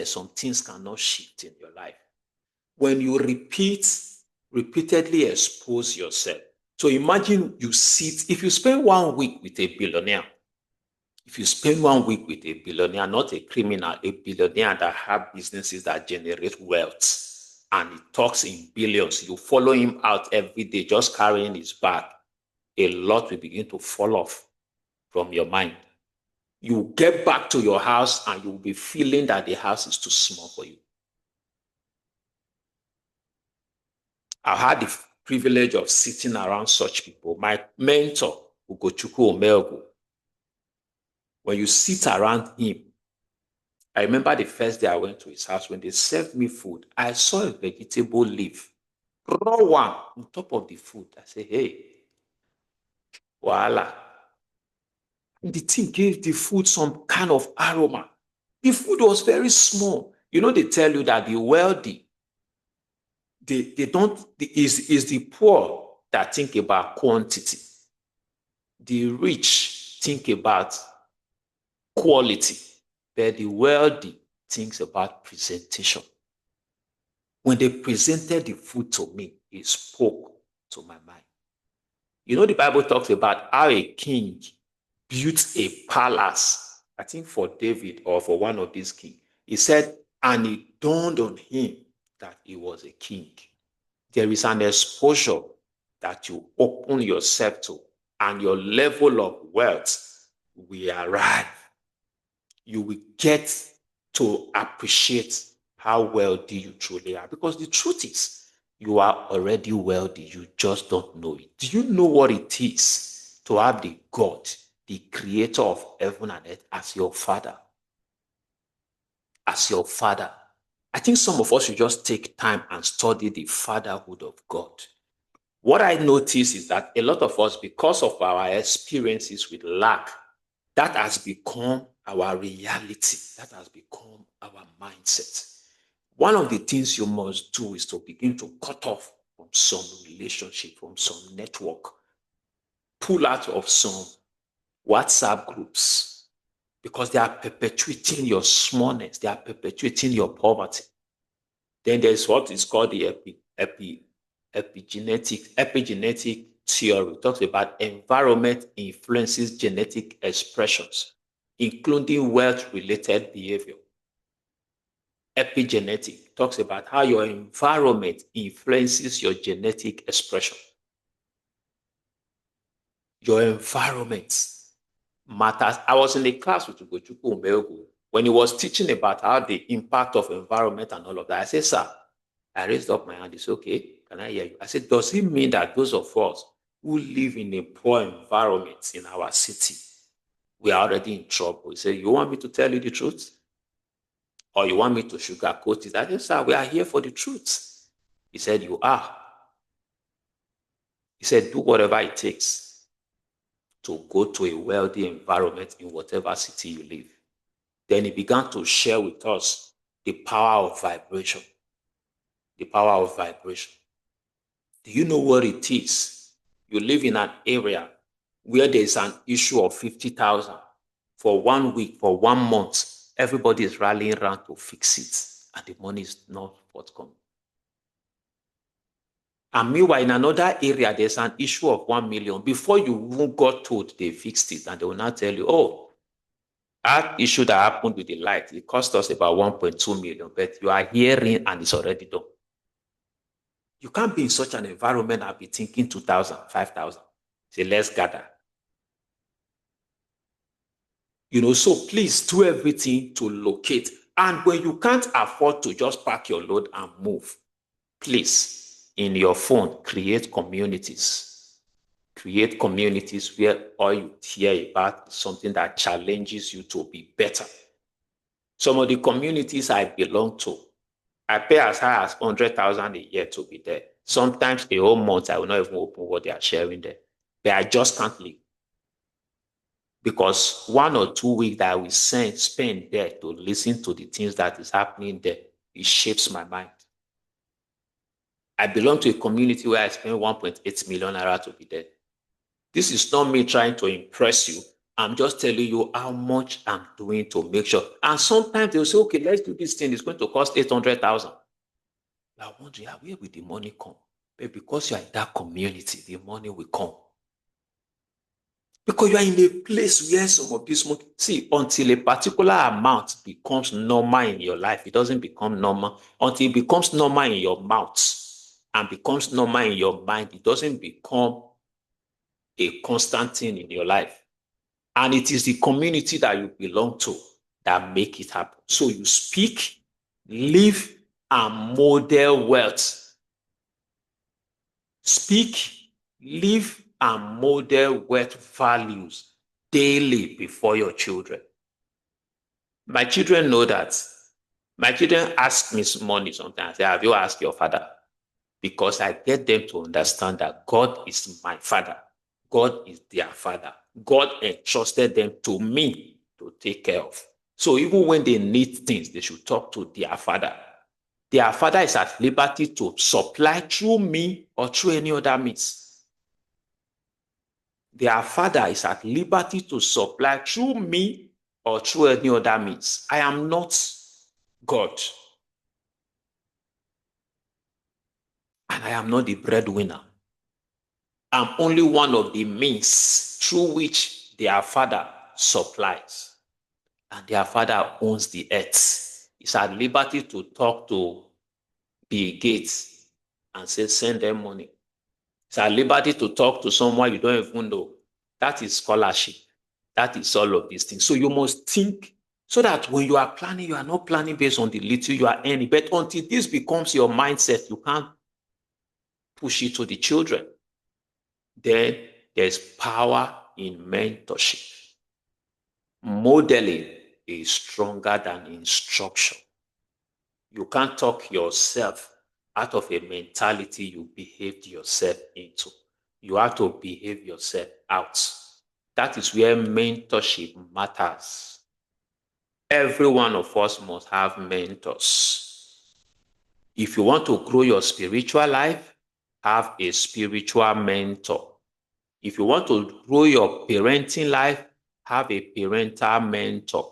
some things cannot shift in your life. When you repeatedly expose yourself. So imagine you sit, if you spend 1 week with a billionaire, not a criminal, a billionaire that have businesses that generate wealth, and he talks in billions, you follow him out every day, just carrying his bag, a lot will begin to fall off from your mind. You get back to your house and you'll be feeling that the house is too small for you. I've had the privilege of sitting around such people. My mentor, Ugochukwu Omelgu, when you sit around him, I remember the first day I went to his house, when they served me food, I saw a vegetable leaf, raw one, on top of the food. I said, hey, voila. And the thing gave the food some kind of aroma. The food was very small. They tell you that the wealthy, they don't, is the poor that think about quantity. The rich think about quality, but the wealthy thinks about presentation. When they presented the food to me, it spoke to my mind. The Bible talks about how a king built a palace, I think for David or for one of these kings. He said, and it dawned on him that he was a king. There is an exposure that you open yourself to, and your level of wealth will arrive. You will get to appreciate how wealthy you truly are. Because the truth is, you are already wealthy. You just don't know it. Do you know what it is to have the God, the creator of heaven and earth, as your father? As your father. I think some of us should just take time and study the fatherhood of God. What I notice is that a lot of us, because of our experiences with lack, that has become our reality. That has become our mindset. One of the things you must do is to begin to cut off from some relationship, from some network, pull out of some WhatsApp groups, because they are perpetuating your smallness. They are perpetuating your poverty. Then there's what is called the epigenetic theory. It talks about environment influences genetic expressions, including wealth-related behavior. Epigenetic talks about how your environment influences your genetic expression. Your environment matters. I was in a class with Ugochukwu Omelgu when he was teaching about how the impact of environment and all of that. I said, sir, I raised up my hand. He said, okay, can I hear you? I said, does it mean that those of us who live in a poor environment in our city, we are already in trouble? He said, you want me to tell you the truth? Or you want me to sugarcoat it? I said, sir, we are here for the truth. He said, you are. He said, do whatever it takes to go to a wealthy environment in whatever city you live. Then he began to share with us the power of vibration. The power of vibration. Do you know what it is? You live in an area where there's an issue of 50,000 for 1 week, for 1 month. Everybody is rallying around to fix it, and the money is not forthcoming. And meanwhile, in another area, there's an issue of 1 million. Before you even got told they fixed it, and they will not tell you, oh, that issue that happened with the light, it cost us about 1.2 million, but you are hearing and it's already done. You can't be in such an environment and be thinking 2,000, 5,000. Say, let's gather. So please do everything to locate. And when you can't afford to just pack your load and move, please, in your phone, create communities. Create communities where all you hear about is something that challenges you to be better. Some of the communities I belong to, I pay as high as 100,000 a year to be there. Sometimes a whole month, I will not even open what they are sharing there. But I just can't leave. Because 1 or 2 weeks that I will spend there to listen to the things that is happening there, it shapes my mind. I belong to a community where I spend 1.8 million naira to be there. This is not me trying to impress you. I'm just telling you how much I'm doing to make sure. And sometimes they'll say, okay, let's do this thing. It's going to cost 800,000. I wonder, where will the money come? But because you are in that community, the money will come. Because you are in a place where some of this money, see, until a particular amount becomes normal in your life, it doesn't become normal. Until it becomes normal in your mouth and becomes normal in your mind, it doesn't become a constant thing in your life. And it is the community that you belong to that make it happen. So you speak, live, and model wealth. Speak, live, and model wealth values daily before your children. My children know that. My children ask me money sometimes. They say, have you asked your father? Because I get them to understand that God is my father. God is their father. God entrusted them to me to take care of. So even when they need things, they should talk to their father. Their father is at liberty to supply through me or through any other means. Their father is at liberty to supply through me or through any other means. I am not God. And I am not the breadwinner. I'm only one of the means through which their father supplies. And their father owns the earth. He's at liberty to talk to Bill Gates and say, send them money. He's at liberty to talk to someone you don't even know. That is scholarship. That is all of these things. So you must think so that when you are planning, you are not planning based on the little you are earning. But until this becomes your mindset, you can't push it to the children. Then there's power in mentorship. Modeling is stronger than instruction. You can't talk yourself out of a mentality you behaved yourself into. You have to behave yourself out. That is where mentorship matters. Every one of us must have mentors. If you want to grow your spiritual life, have a spiritual mentor. If you want to grow your parenting life, have a parental mentor.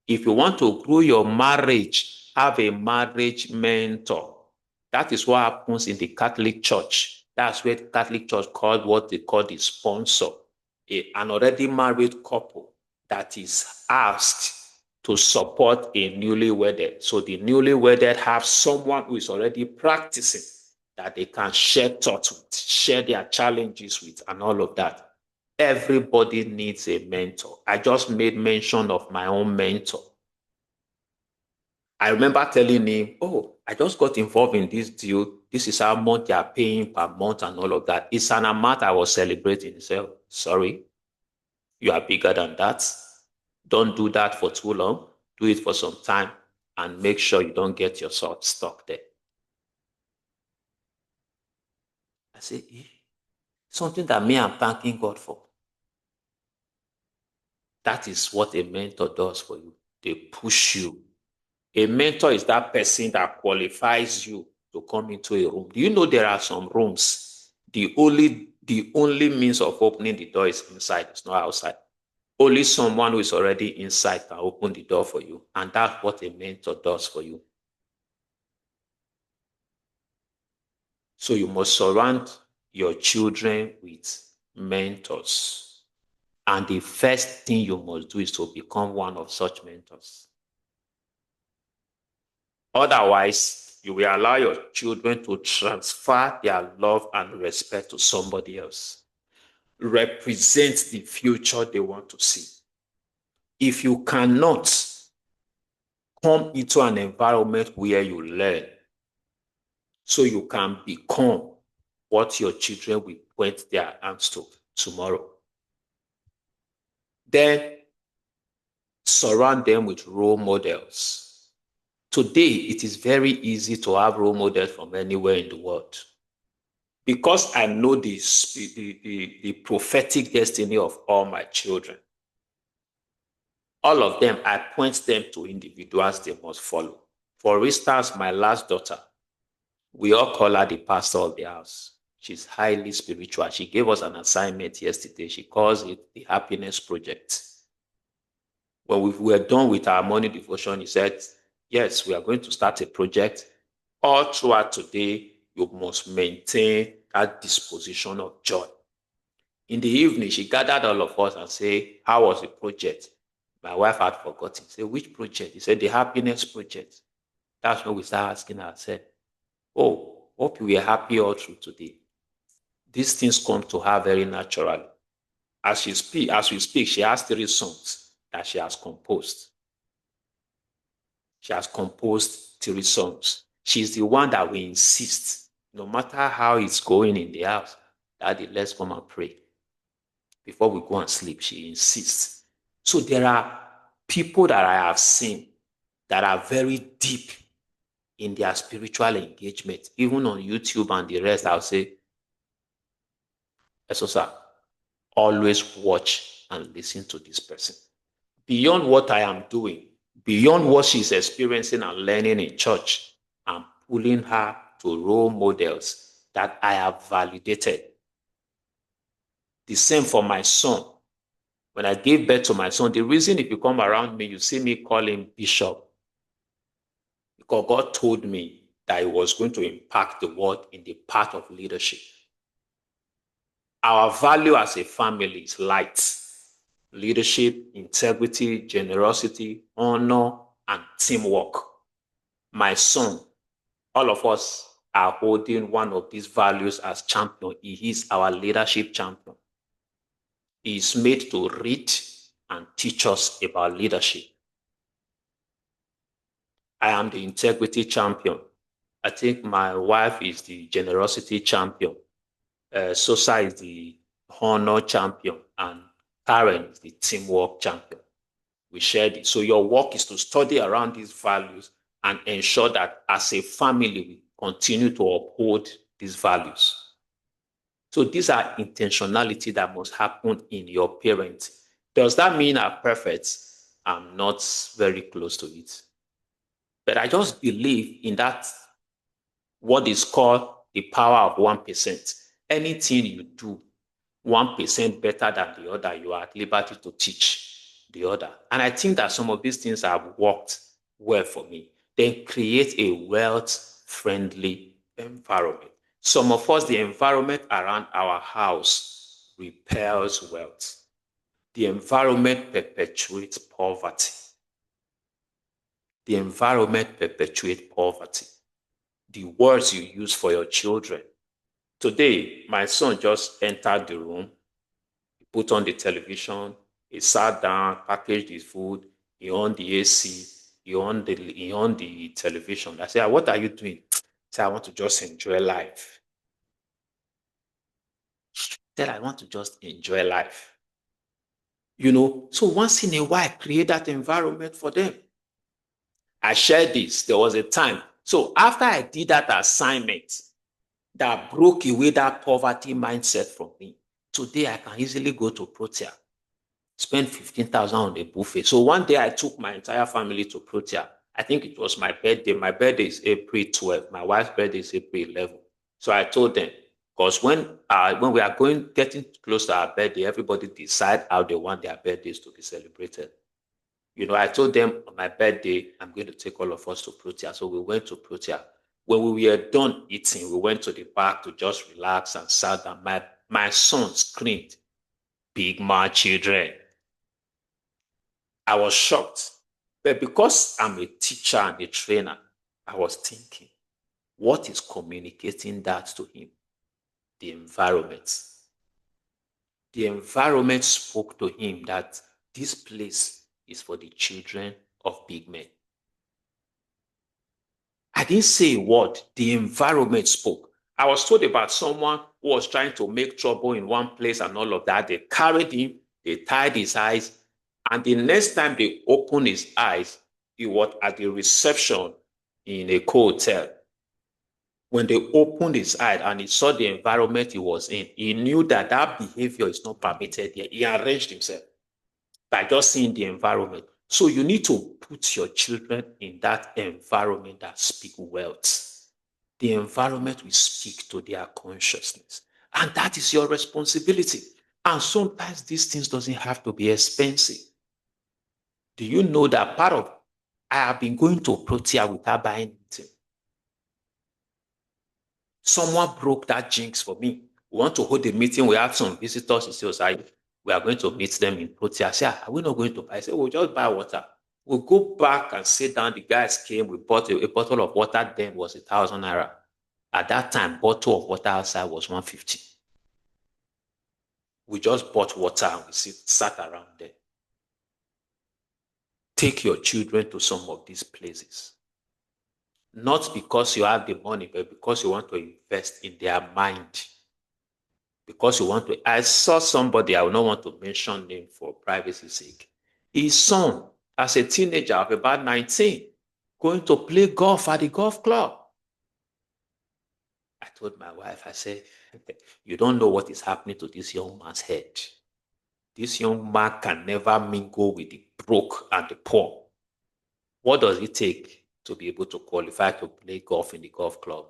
If you want to grow your marriage, have a marriage mentor. That is what happens in the Catholic Church. That's where the Catholic Church called what they call the sponsor, an already married couple that is asked to support a newly wedded. So the newly wedded have someone who is already practicing that they can share thoughts with, share their challenges with, and all of that. Everybody needs a mentor. I just made mention of my own mentor. I remember telling him, oh, I just got involved in this deal. This is how much they are paying per month and all of that. It's an amount I was celebrating. He said, sorry, you are bigger than that. Don't do that for too long. Do it for some time and make sure you don't get yourself stuck there. I said, something that me I'm thanking God for. That is what a mentor does for you. They push you. A mentor is that person that qualifies you to come into a room. Do you know there are some rooms? The only means of opening the door is inside, it's not outside. Only someone who is already inside can open the door for you. And that's what a mentor does for you. So you must surround your children with mentors. And the first thing you must do is to become one of such mentors. Otherwise, you will allow your children to transfer their love and respect to somebody else. Represent the future they want to see. If you cannot come into an environment where you learn, so you can become what your children will point their hands to tomorrow, then surround them with role models. Today, it is very easy to have role models from anywhere in the world. Because I know the prophetic destiny of all my children, all of them, I point them to individuals they must follow. For instance, my last daughter, we all call her the pastor of the house. She's highly spiritual. She gave us an assignment yesterday. She calls it the Happiness Project. When we were done with our morning devotion, he said, yes, we are going to start a project. All throughout today, you must maintain that disposition of joy. In the evening, she gathered all of us and said, how was the project? My wife had forgotten. He said, which project? He said, the Happiness Project. That's when we start asking ourselves, oh, hope we are happy all through today. These things come to her very naturally. As we speak, she has 3 songs that she has composed. She has composed 3 songs. She's the one that will insist, no matter how it's going in the house, Daddy, let's come and pray. Before we go and sleep, she insists. So there are people that I have seen that are very deep in their spiritual engagement, even on YouTube and the rest. I'll say, Esosa, always watch and listen to this person. Beyond what I am doing, beyond what she's experiencing and learning in church, I'm pulling her to role models that I have validated. The same for my son. When I gave birth to my son, the reason if you come around me, you see me call him Bishop, because God told me that he was going to impact the world in the path of leadership. Our value as a family is light. Leadership, integrity, generosity, honor, and teamwork. My son, all of us are holding one of these values as champion. He is our leadership champion. He is made to read and teach us about leadership. I am the integrity champion. I think my wife is the generosity champion. Sosa is the honor champion, and Karen is the teamwork champion. We shared it. So your work is to study around these values and ensure that as a family, we continue to uphold these values. So these are intentionality that must happen in your parenting. Does that mean I'm perfect? I'm not very close to it. But I just believe in that, what is called the power of 1%. Anything you do 1% better than the other, you are at liberty to teach the other. And I think that some of these things have worked well for me. Then create a wealth-friendly environment. Some of us, the environment around our house repels wealth. The environment perpetuates poverty. The environment perpetuates poverty. The words you use for your children. Today, my son just entered the room, he put on the television, he sat down, packaged his food, he on the AC, he on the television. I said, what are you doing? He said, I want to just enjoy life. He said, I want to just enjoy life. So once in a while, create that environment for them. I shared this. There was a time. So after I did that assignment that broke away that poverty mindset from me, today I can easily go to Protea, spend 15,000 on a buffet. So one day I took my entire family to Protea. I think it was my birthday. My birthday is April 12. My wife's birthday is April 11. So I told them, because when we are getting close to our birthday, everybody decide how they want their birthdays to be celebrated. I told them on my birthday, I'm going to take all of us to Protea. So we went to Protea. When we were done eating, we went to the park to just relax and sat down. My son screamed, "Big man children." I was shocked. But because I'm a teacher and a trainer, I was thinking, what is communicating that to him? The environment. The environment spoke to him that this place is for the children of big men. I didn't say a word. The environment spoke. I was told about someone who was trying to make trouble in one place and all of that. They carried him, they tied his eyes, and the next time they opened his eyes, he was at the reception in a hotel. When they opened his eyes and he saw the environment he was in, he knew that that behavior is not permitted here. He arranged himself by just seeing the environment. So you need to put your children in that environment that speaks wealth. the environment will speak to their consciousness. And that is your responsibility. And sometimes these things doesn't have to be expensive. Do you know that part of I have been going to Protea without buying anything? Someone broke that jinx for me. We want to hold a meeting. We have some visitors. He says, we are going to meet them in Protea. I say, are we not going to buy? I say, we'll just buy water. We'll go back and sit down. The guys came. We bought a bottle of water. Then was 1,000 naira. At that time, bottle of water outside was 150. We just bought water and we sat around there. Take your children to some of these places. Not because you have the money, but because you want to invest in their mind. Because you want to. I saw somebody, I will not want to mention name for privacy's sake. His son, as a teenager of about 19, going to play golf at the golf club. I told my wife, I said, you don't know what is happening to this young man's head. This young man can never mingle with the broke and the poor. What does it take to be able to qualify to play golf in the golf club?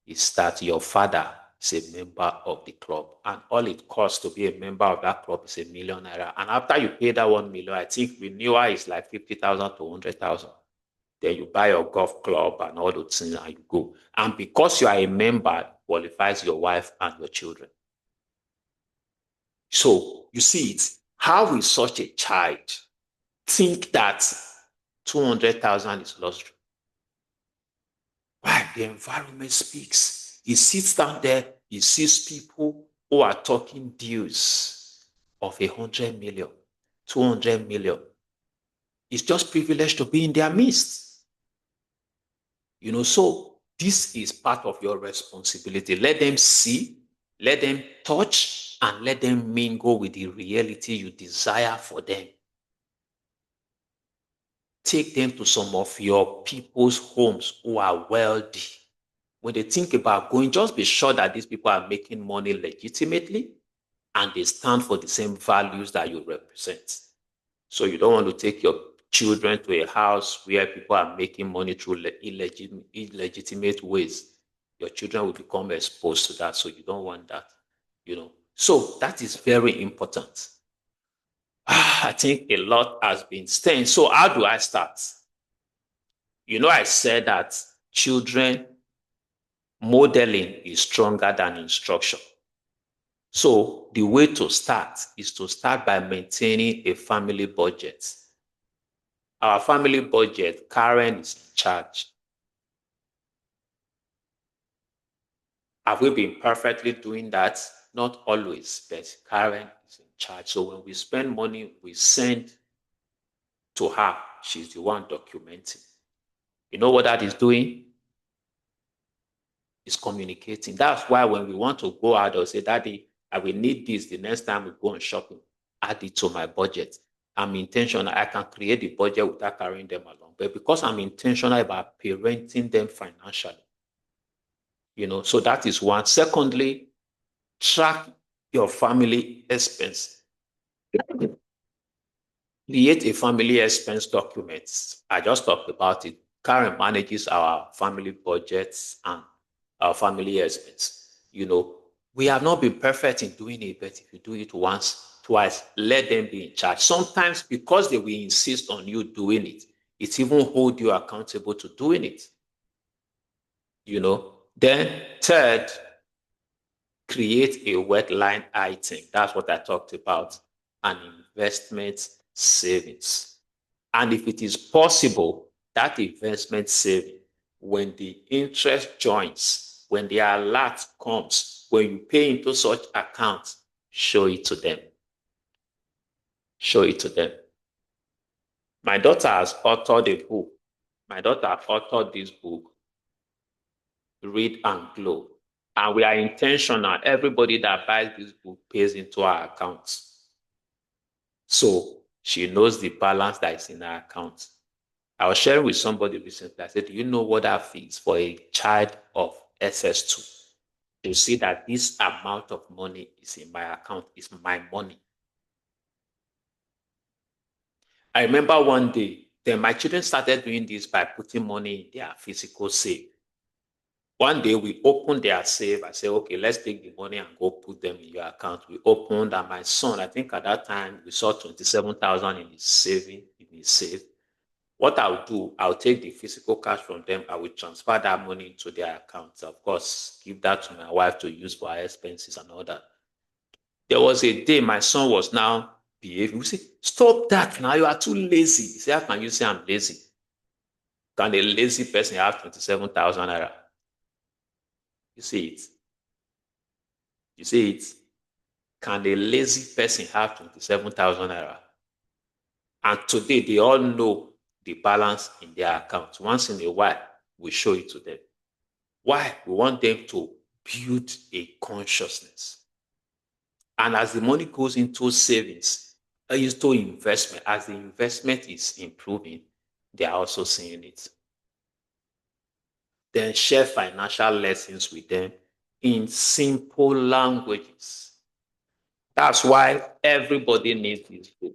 Is that your father is a member of the club, and all it costs to be a member of that club is ₦1 million. And after you pay that 1 million, I think renewal is like 50,000 to 100,000. Then you buy your golf club and all those things and you go. And because you are a member, qualifies your wife and your children. So you see it. How will such a child think that 200,000 is luxury? Why? The environment speaks. He sits down there, he sees people who are talking deals of 100 million, 200 million. It's just privileged to be in their midst. So this is part of your responsibility. Let them see, let them touch, and let them mingle with the reality you desire for them. Take them to some of your people's homes who are wealthy. When they think about going, just be sure that these people are making money legitimately and they stand for the same values that you represent. So you don't want to take your children to a house where people are making money through illegitimate ways. Your children will become exposed to that. So you don't want that. So that is very important. I think a lot has been said. So how do I start? I said that children modeling is stronger than instruction. So the way to start is to start by maintaining a family budget. Our family budget, Karen is in charge. Have we been perfectly doing that? Not always, but Karen is in charge. So when we spend money, we send to her. She's the one documenting. You know what that is doing? It's communicating. That's why when we want to go out or say, Daddy, I will need this the next time we go on shopping, add it to my budget. I'm intentional. I can create the budget without carrying them along. But because I'm intentional about parenting them financially, so that is one. Secondly, track your family expense. Create a family expense document. I just talked about it. Karen manages our family budgets and our family expense. We have not been perfect in doing it, but if you do it once, twice, let them be in charge. Sometimes because they will insist on you doing it, it even hold you accountable to doing it. Then third, create a wet line item. That's what I talked about, an investment savings. And if it is possible, that investment saving, when the interest joins, when the alert comes, when you pay into such accounts, show it to them. Show it to them. My daughter has authored a book. My daughter authored this book, Read and Glow. And we are intentional. Everybody that buys this book pays into our accounts. So she knows the balance that is in her account. I was sharing with somebody recently. I said, do you know what that feels for a child of SS2? To see that this amount of money is in my account, is my money. I remember one day, then my children started doing this by putting money in their physical safe. One day we opened their safe. I said, okay, let's take the money and go put them in your account. We opened, and my son, I think at that time we saw 27,000 in his saving, in his safe. What I'll do, I'll take the physical cash from them. I will transfer that money into their accounts. Of course, give that to my wife to use for her expenses and all that. There was a day my son was now behaving. We say, stop that now. You are too lazy. He said, how can you say I'm lazy? Can a lazy person have 27,000 naira? You see it. You see it. Can a lazy person have 27,000 naira? And today they all know the balance in their account. Once in a while, we show it to them. Why? We want them to build a consciousness. And as the money goes into savings, into investment, as the investment is improving, they are also seeing it. Then share financial lessons with them in simple languages. That's why everybody needs this book.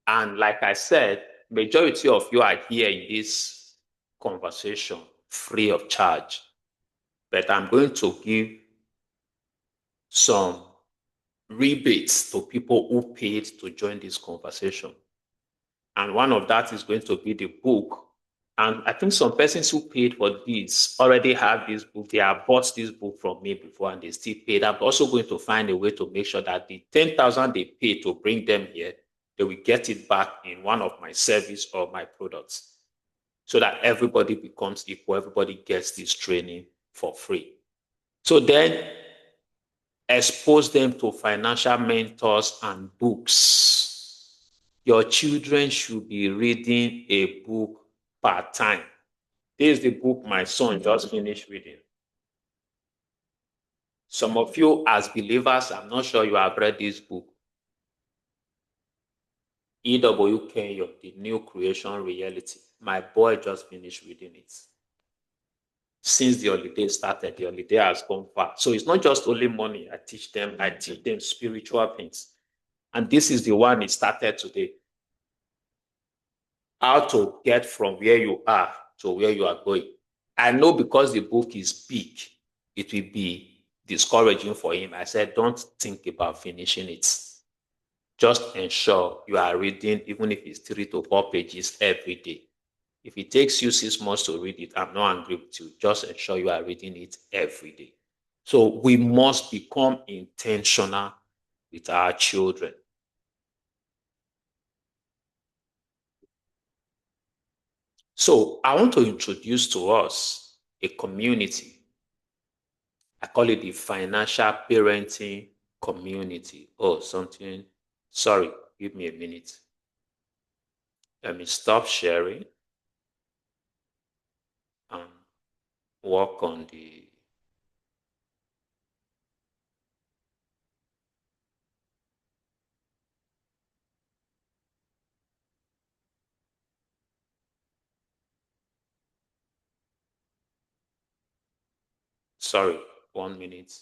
And like I said, majority of you are here in this conversation free of charge. But I'm going to give some rebates to people who paid to join this conversation. And one of that is going to be the book. And I think some persons who paid for this already have this book. They have bought this book from me before and they still paid. I'm also going to find a way to make sure that the 10,000 they paid to bring them here, they will get it back in one of my service or my products so that everybody becomes equal. Everybody gets this training for free. So then expose them to financial mentors and books. Your children should be reading a book per time. This is the book my son just finished reading. Some of you, as believers, I'm not sure you have read this book. E.W. Kenyon, The New Creation Reality. My boy just finished reading it. Since the holiday started, the holiday has gone far. So it's not just only money I teach them spiritual things. And this is the one he started today. How to get from where you are to where you are going. I know because the book is big, it will be discouraging for him. I said, don't think about finishing it. Just ensure you are reading, even if it's 3 to 4 pages every day. If it takes you 6 months to read it, I'm not angry with you. Just ensure you are reading it every day. So we must become intentional with our children. So I want to introduce to us a community. I call it the financial parenting community. Oh, something. Sorry, give me a minute. Let me stop sharing and work on the. Sorry, 1 minute.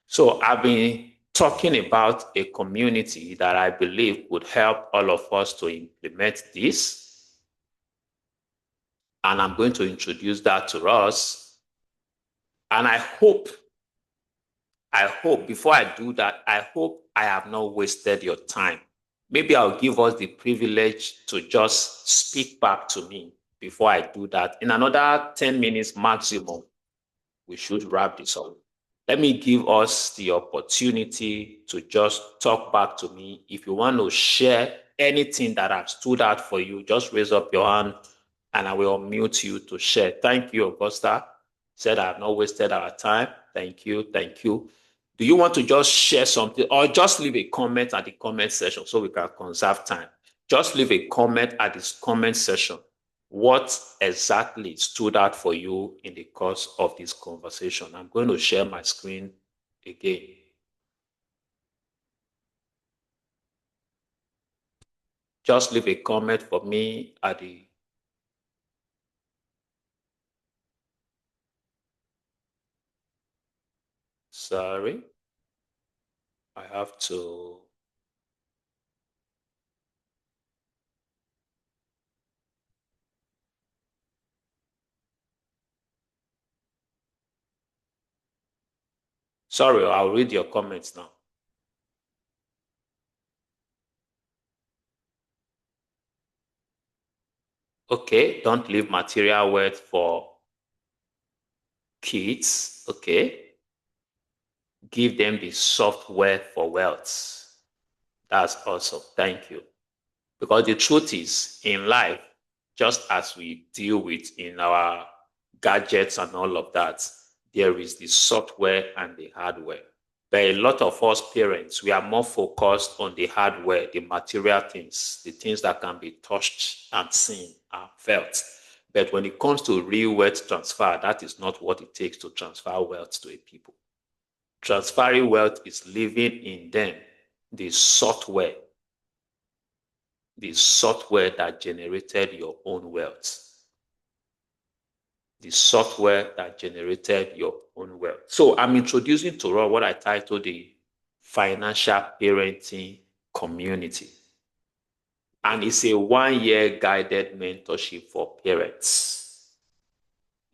So I've been talking about a community that I believe would help all of us to implement this. And I'm going to introduce that to us. And I hope before I do that, I hope I have not wasted your time. Maybe I'll give us the privilege to just speak back to me before I do that. In another 10 minutes maximum, we should wrap this up. Let me give us the opportunity to just talk back to me. If you want to share anything that have stood out for you, just raise up your hand and I will mute you to share. Thank you, Augusta. Said I have not wasted our time. Thank you. Thank you. Do you want to just share something or just leave a comment at the comment section so we can conserve time? Just leave a comment at this comment section. What exactly stood out for you in the course of this conversation? I'm going to share my screen again. Just leave a comment for me at the. Sorry, I have to. Sorry, I'll read your comments now. Okay, don't leave material wealth for kids. Okay, give them the software for wealth. That's awesome. Thank you. Because the truth is, in life, just as we deal with in our gadgets and all of that, there is the software and the hardware. But a lot of us parents, we are more focused on the hardware, the material things, the things that can be touched and seen and felt. But when it comes to real wealth transfer, that is not what it takes to transfer wealth to a people. Transferring wealth is living in them the software that generated your own wealth. The software that generated your own wealth. So I'm introducing to us what I titled the financial parenting community. And it's a 1-year guided mentorship for parents.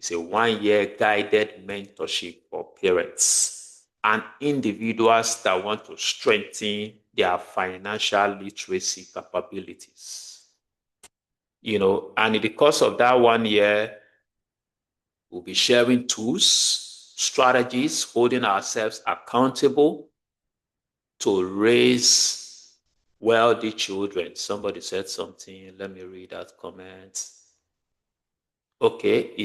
It's a 1-year guided mentorship for parents and individuals that want to strengthen their financial literacy capabilities. And in the course of that 1 year, we'll be sharing tools, strategies, holding ourselves accountable to raise wealthy children. Somebody said something. Let me read that comment. Okay, it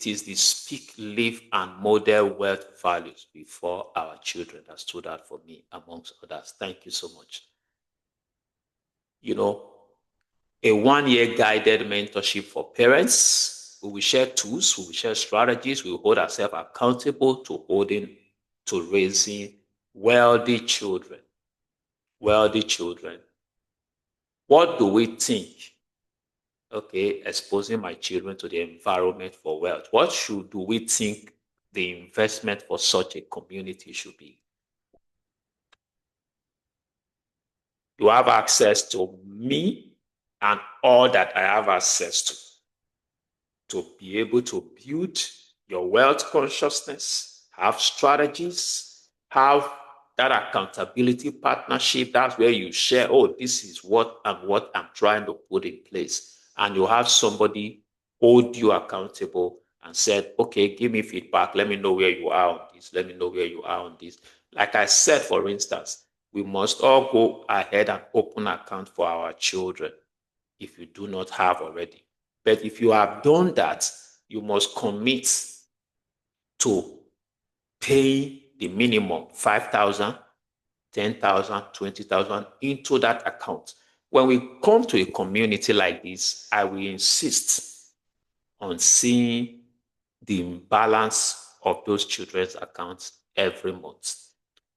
is the speak, live, and model wealth values before our children that stood out for me, amongst others. Thank you so much. A 1-year guided mentorship for parents. We will share tools, we will share strategies, we will hold ourselves accountable to raising wealthy children. Wealthy children. What do we think? Okay, exposing my children to the environment for wealth. What do we think the investment for such a community should be? You have access to me and all that I have access to be able to build your wealth consciousness, have strategies, have that accountability partnership. That's where you share, oh, this is what I'm trying to put in place. And you have somebody hold you accountable and said, okay, give me feedback. Let me know where you are on this. Let me know where you are on this. Like I said, for instance, we must all go ahead and open account for our children if you do not have already. But if you have done that, you must commit to pay the minimum 5,000, 10,000, 20,000 into that account. When we come to a community like this, I will insist on seeing the balance of those children's accounts every month.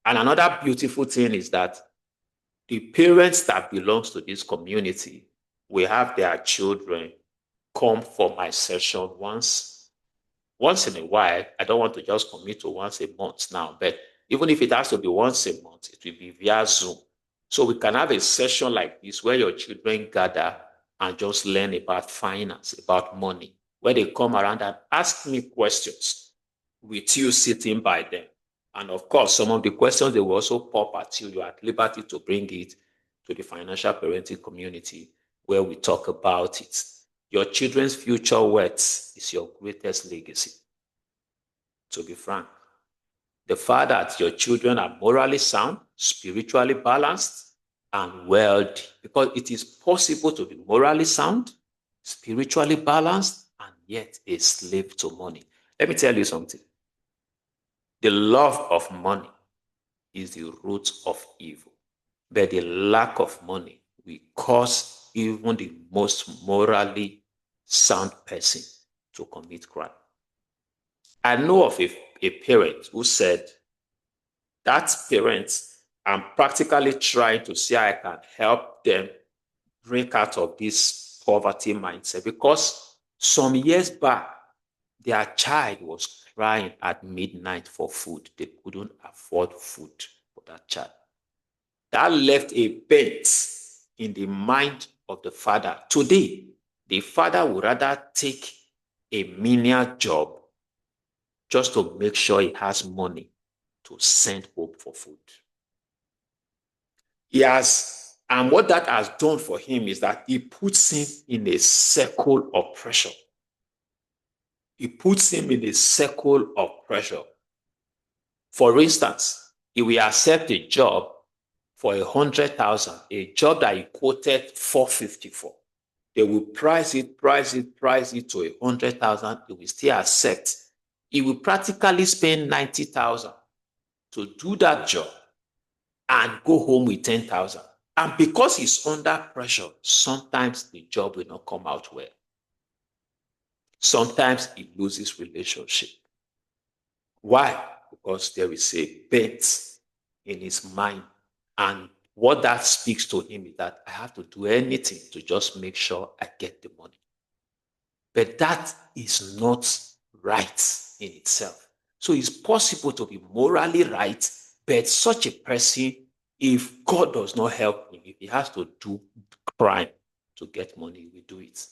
And another beautiful thing is that the parents that belongs to this community will have their children come for my session once in a while. I don't want to just commit to once a month now, but even if it has to be once a month, it will be via Zoom. So we can have a session like this where your children gather and just learn about finance, about money, where they come around and ask me questions with you sitting by them. And of course, some of the questions they will also pop at you. You are at liberty to bring it to the financial parenting community where we talk about it. Your children's future wealth is your greatest legacy. To be frank, the fact that your children are morally sound, spiritually balanced, and wealthy, because it is possible to be morally sound, spiritually balanced, and yet a slave to money. Let me tell you something. The love of money is the root of evil, but the lack of money will cause even the most morally sound person to commit crime. I know of a parent who said, that parent, I'm practically trying to see how I can help them break out of this poverty mindset, because some years back, their child was crying at midnight for food. They couldn't afford food for that child. That left a bent in the mind of the father. Today, the father would rather take a menial job just to make sure he has money to send home for food. And what that has done for him is that it puts him in a circle of pressure. It puts him in a circle of pressure. For instance, if we accept a job for 100,000, a job that he quoted 450 for, they will price it to 100,000. He will still accept. He will practically spend 90,000 to do that job and go home with 10,000. And because he's under pressure, sometimes the job will not come out well. Sometimes he loses relationship. Why? Because there is a bet in his mind. And what that speaks to him is that I have to do anything to just make sure I get the money. But that is not right in itself. So it's possible to be morally right, but such a person, if God does not help him, if he has to do crime to get money, he will do it.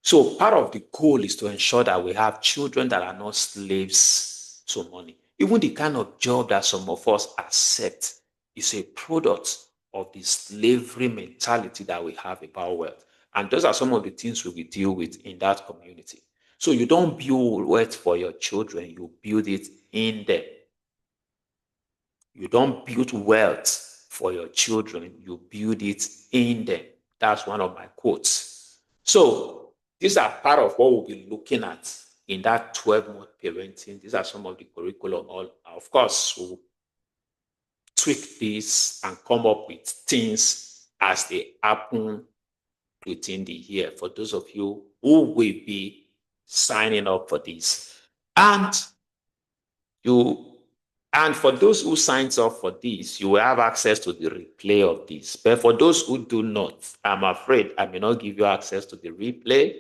So part of the goal is to ensure that we have children that are not slaves to money. Even the kind of job that some of us accept is a product of the slavery mentality that we have about wealth. And those are some of the things we will deal with in that community. So you don't build wealth for your children, you build it in them. You don't build wealth for your children, you build it in them. That's one of my quotes. So these are part of what we'll be looking at in that 12-month parenting. These are some of the curriculum. Of course, we'll tweak this and come up with things as they happen within the year for those of you who will be signing up for this. And for those who signs up for this, you will have access to the replay of this. But for those who do not, I'm afraid I may not give you access to the replay.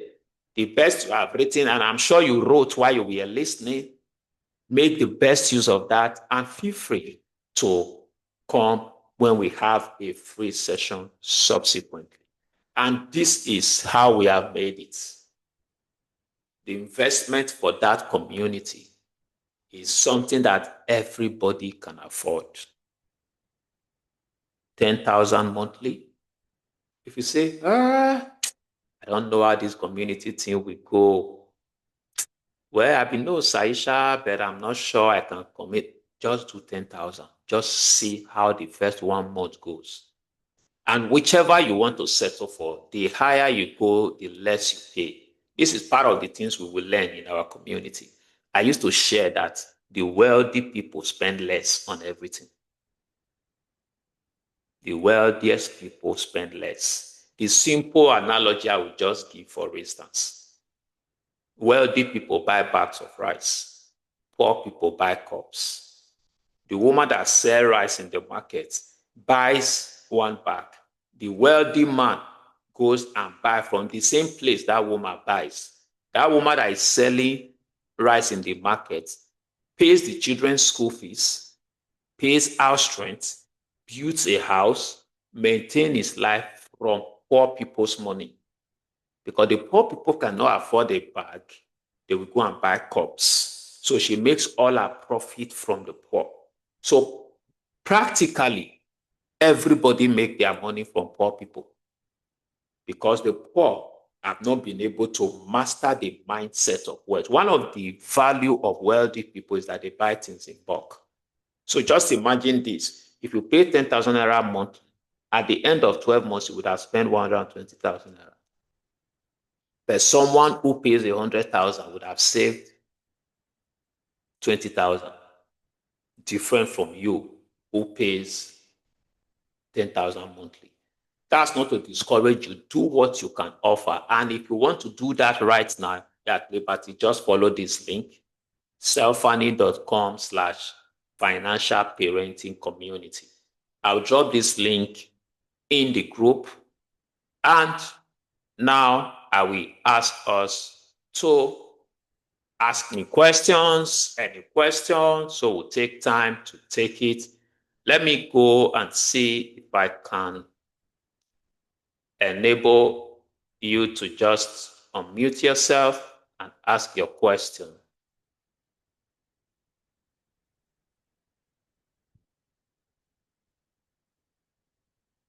The best you have written, and I'm sure you wrote while you were listening, make the best use of that and feel free to come when we have a free session subsequently. And this is how we have made it. The investment for that community is something that everybody can afford. 10,000 monthly. If you say, I don't know how this community thing will go. Well, I've been no Saisha, but I'm not sure I can commit. Just do 10,000. Just see how the first 1 month goes. And whichever you want to settle for, the higher you go, the less you pay. This is part of the things we will learn in our community. I used to share that the wealthy people spend less on everything. The wealthiest people spend less. The simple analogy I will just give, for instance, wealthy people buy bags of rice. Poor people buy cups. The woman that sells rice in the market buys one bag. The wealthy man goes and buys from the same place that woman buys. That woman that is selling rice in the market pays the children's school fees, pays house rent, builds a house, maintains his life from poor people's money. Because the poor people cannot afford a bag, they will go and buy cups. So she makes all her profit from the poor. So practically, everybody make their money from poor people because the poor have not been able to master the mindset of wealth. One of the value of wealthy people is that they buy things in bulk. So just imagine this. If you pay 10,000 naira a month, at the end of 12 months, you would have spent 120,000 naira. But someone who pays 100,000 would have saved 20,000. Different from you who pays 10,000 monthly. That's not to discourage you. Do what you can offer. And if you want to do that right now at Liberty, just follow this link, selfani.com/financial parenting community. I'll drop this link in the group. And now I will ask us to ask me questions, any questions. So we'll take time to take it. Let me go and see if I can enable you to just unmute yourself and ask your question.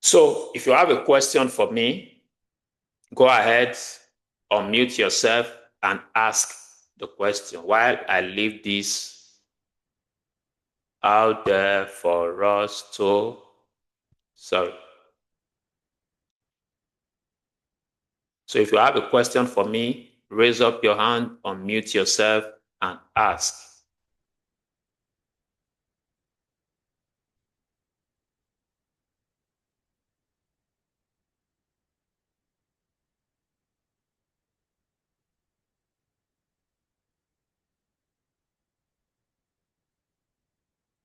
So if you have a question for me, go ahead, unmute yourself and ask the question while I leave this out there for us to, sorry. So if you have a question for me, raise up your hand, unmute yourself and ask.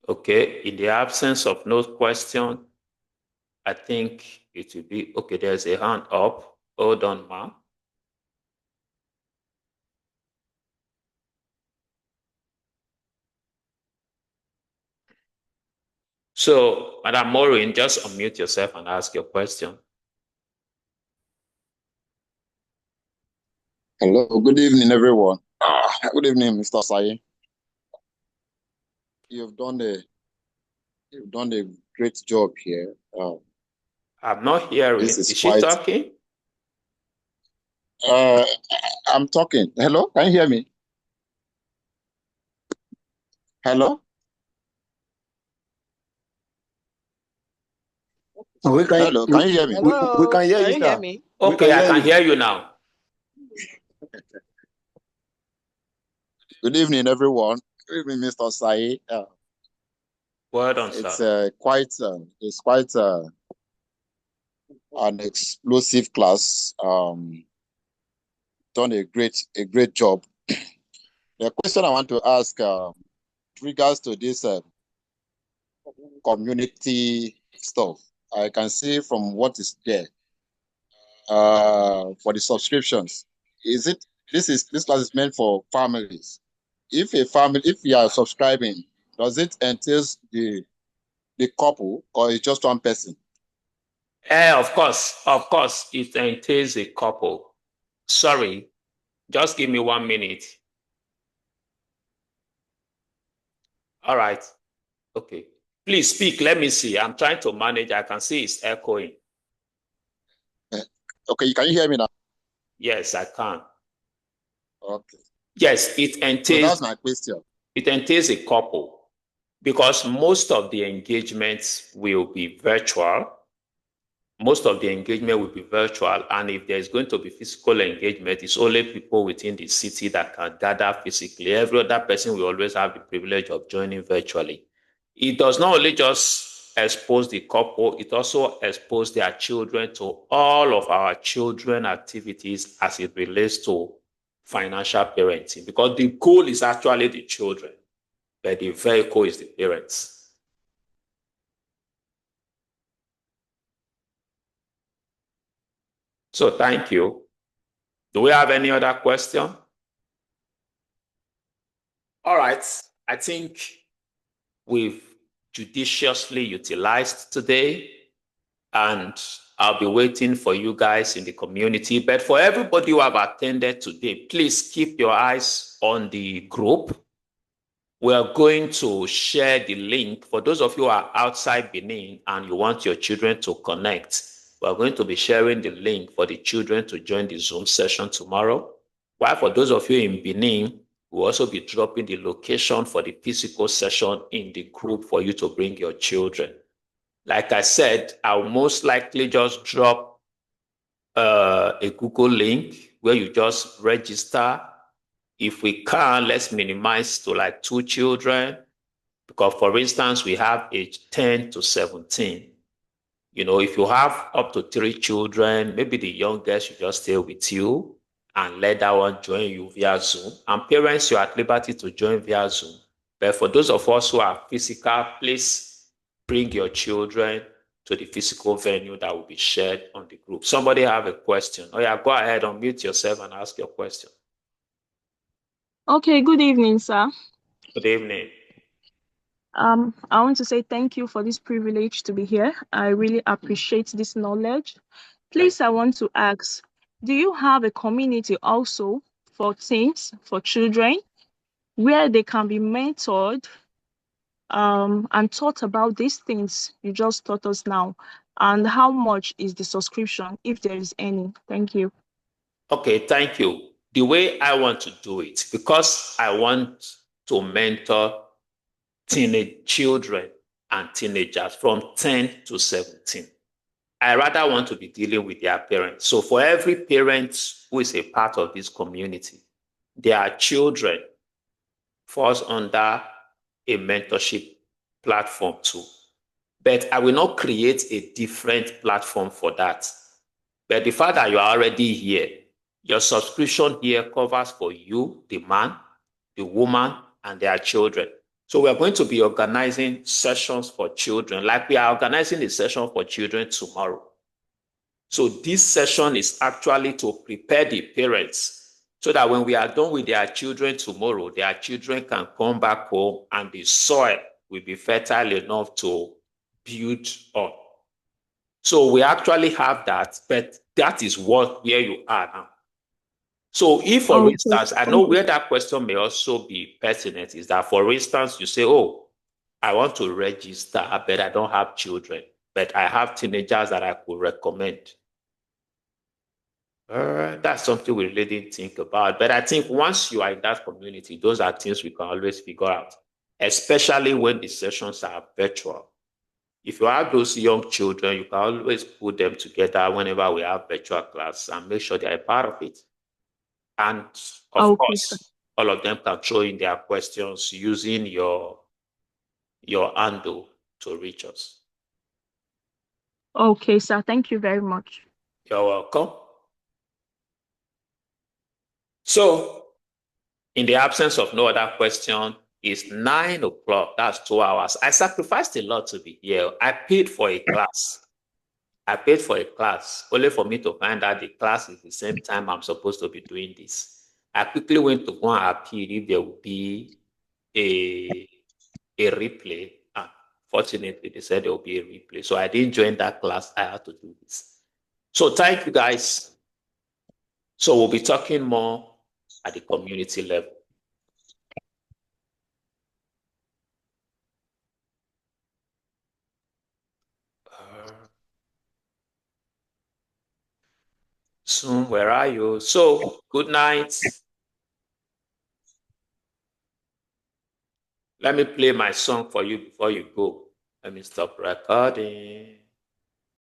Okay, in the absence of no question, I think it will be, okay, there's a hand up. Hold on, ma'am. So, Madam Maureen, just unmute yourself and ask your question. Hello, good evening, everyone. Good evening, Mr. Saye. You've done a great job here. I'm not hearing. This is Is she talking? I'm talking. Hello, can you hear me? Hello? Hello, can you hear me? Hello, we can hear can you, you hear sir. me? Okay, I can hear you now. Good evening, everyone. Good evening, Mr. Saye. Well done, It's sir. quite an explosive class. Done a great job. The question I want to ask regards to this community stuff. I can see from what is there for the subscriptions. This class is meant for families? If you are subscribing, does it entail the couple or it's just one person? Of course, it entails a couple. Sorry, just give me 1 minute. All right. Okay. Please speak. Let me see. I'm trying to manage. I can see it's echoing. Okay, can you hear me now? Yes, I can. Okay. Yes, So that's my question. It entails a couple because most of the engagements will be virtual. Most of the engagement will be virtual, and if there's going to be physical engagement, it's only people within the city that can gather physically. Every other person will always have the privilege of joining virtually. It does not only just expose the couple, it also exposes their children to all of our children activities as it relates to financial parenting, because the goal is actually the children, but the vehicle is the parents. So thank you. Do we have any other question? All right. I think we've judiciously utilized today, and I'll be waiting for you guys in the community. But for everybody who have attended today, please keep your eyes on the group. We are going to share the link. For those of you who are outside Benin and you want your children to connect, we're going to be sharing the link for the children to join the Zoom session tomorrow. While for those of you in Benin, we'll also be dropping the location for the physical session in the group for you to bring your children. Like I said, I'll most likely just drop a Google link where you just register. If we can, let's minimize to like 2 children, because for instance, we have age 10 to 17. You know, if you have up to 3 children, maybe the youngest should just stay with you and let that one join you via Zoom. And parents, you're at liberty to join via Zoom. But for those of us who are physical, please bring your children to the physical venue that will be shared on the group. Somebody have a question? Oh yeah, go ahead, unmute yourself and ask your question. Okay, good evening, sir. Good evening. I want to say thank you for this privilege to be here. I really appreciate this knowledge. Please, I want to ask, do you have a community also for teens, for children, where they can be mentored and taught about these things you just taught us now? And how much is the subscription, if there is any? Thank you. Okay, thank you. The way I want to do it, because I want to mentor teenage children and teenagers from 10 to 17. I rather want to be dealing with their parents. So for every parent who is a part of this community, their children falls under a mentorship platform too. But I will not create a different platform for that. But the fact that you are already here, your subscription here covers for you, the man, the woman, and their children. So we're going to be organizing sessions for children, like we are organizing a session for children tomorrow. So this session is actually to prepare the parents so that when we are done with their children tomorrow, their children can come back home and the soil will be fertile enough to build on. So we actually have that, but that is where you are now. So if, for instance, I know where that question may also be pertinent is that, for instance, you say, oh, I want to register, but I don't have children, but I have teenagers that I could recommend. That's something we really didn't think about. But I think once you are in that community, those are things we can always figure out, especially when the sessions are virtual. If you have those young children, you can always put them together whenever we have virtual class and make sure they are a part of it. And of course, all of them can throw in their questions using your handle to reach us. Okay, sir. Thank you very much. You're welcome. So, in the absence of no other question, it's 9 o'clock. That's 2 hours. I sacrificed a lot to be here. I paid for a class. Only for me to find out the class is the same time I'm supposed to be doing this. I quickly went to go and appeal if there would be a replay. And fortunately, they said there will be a replay. So I didn't join that class. I had to do this. So thank you, guys. So we'll be talking more at the community level. Soon, where are you? So, good night. Let me play my song for you before you go. Let me stop recording.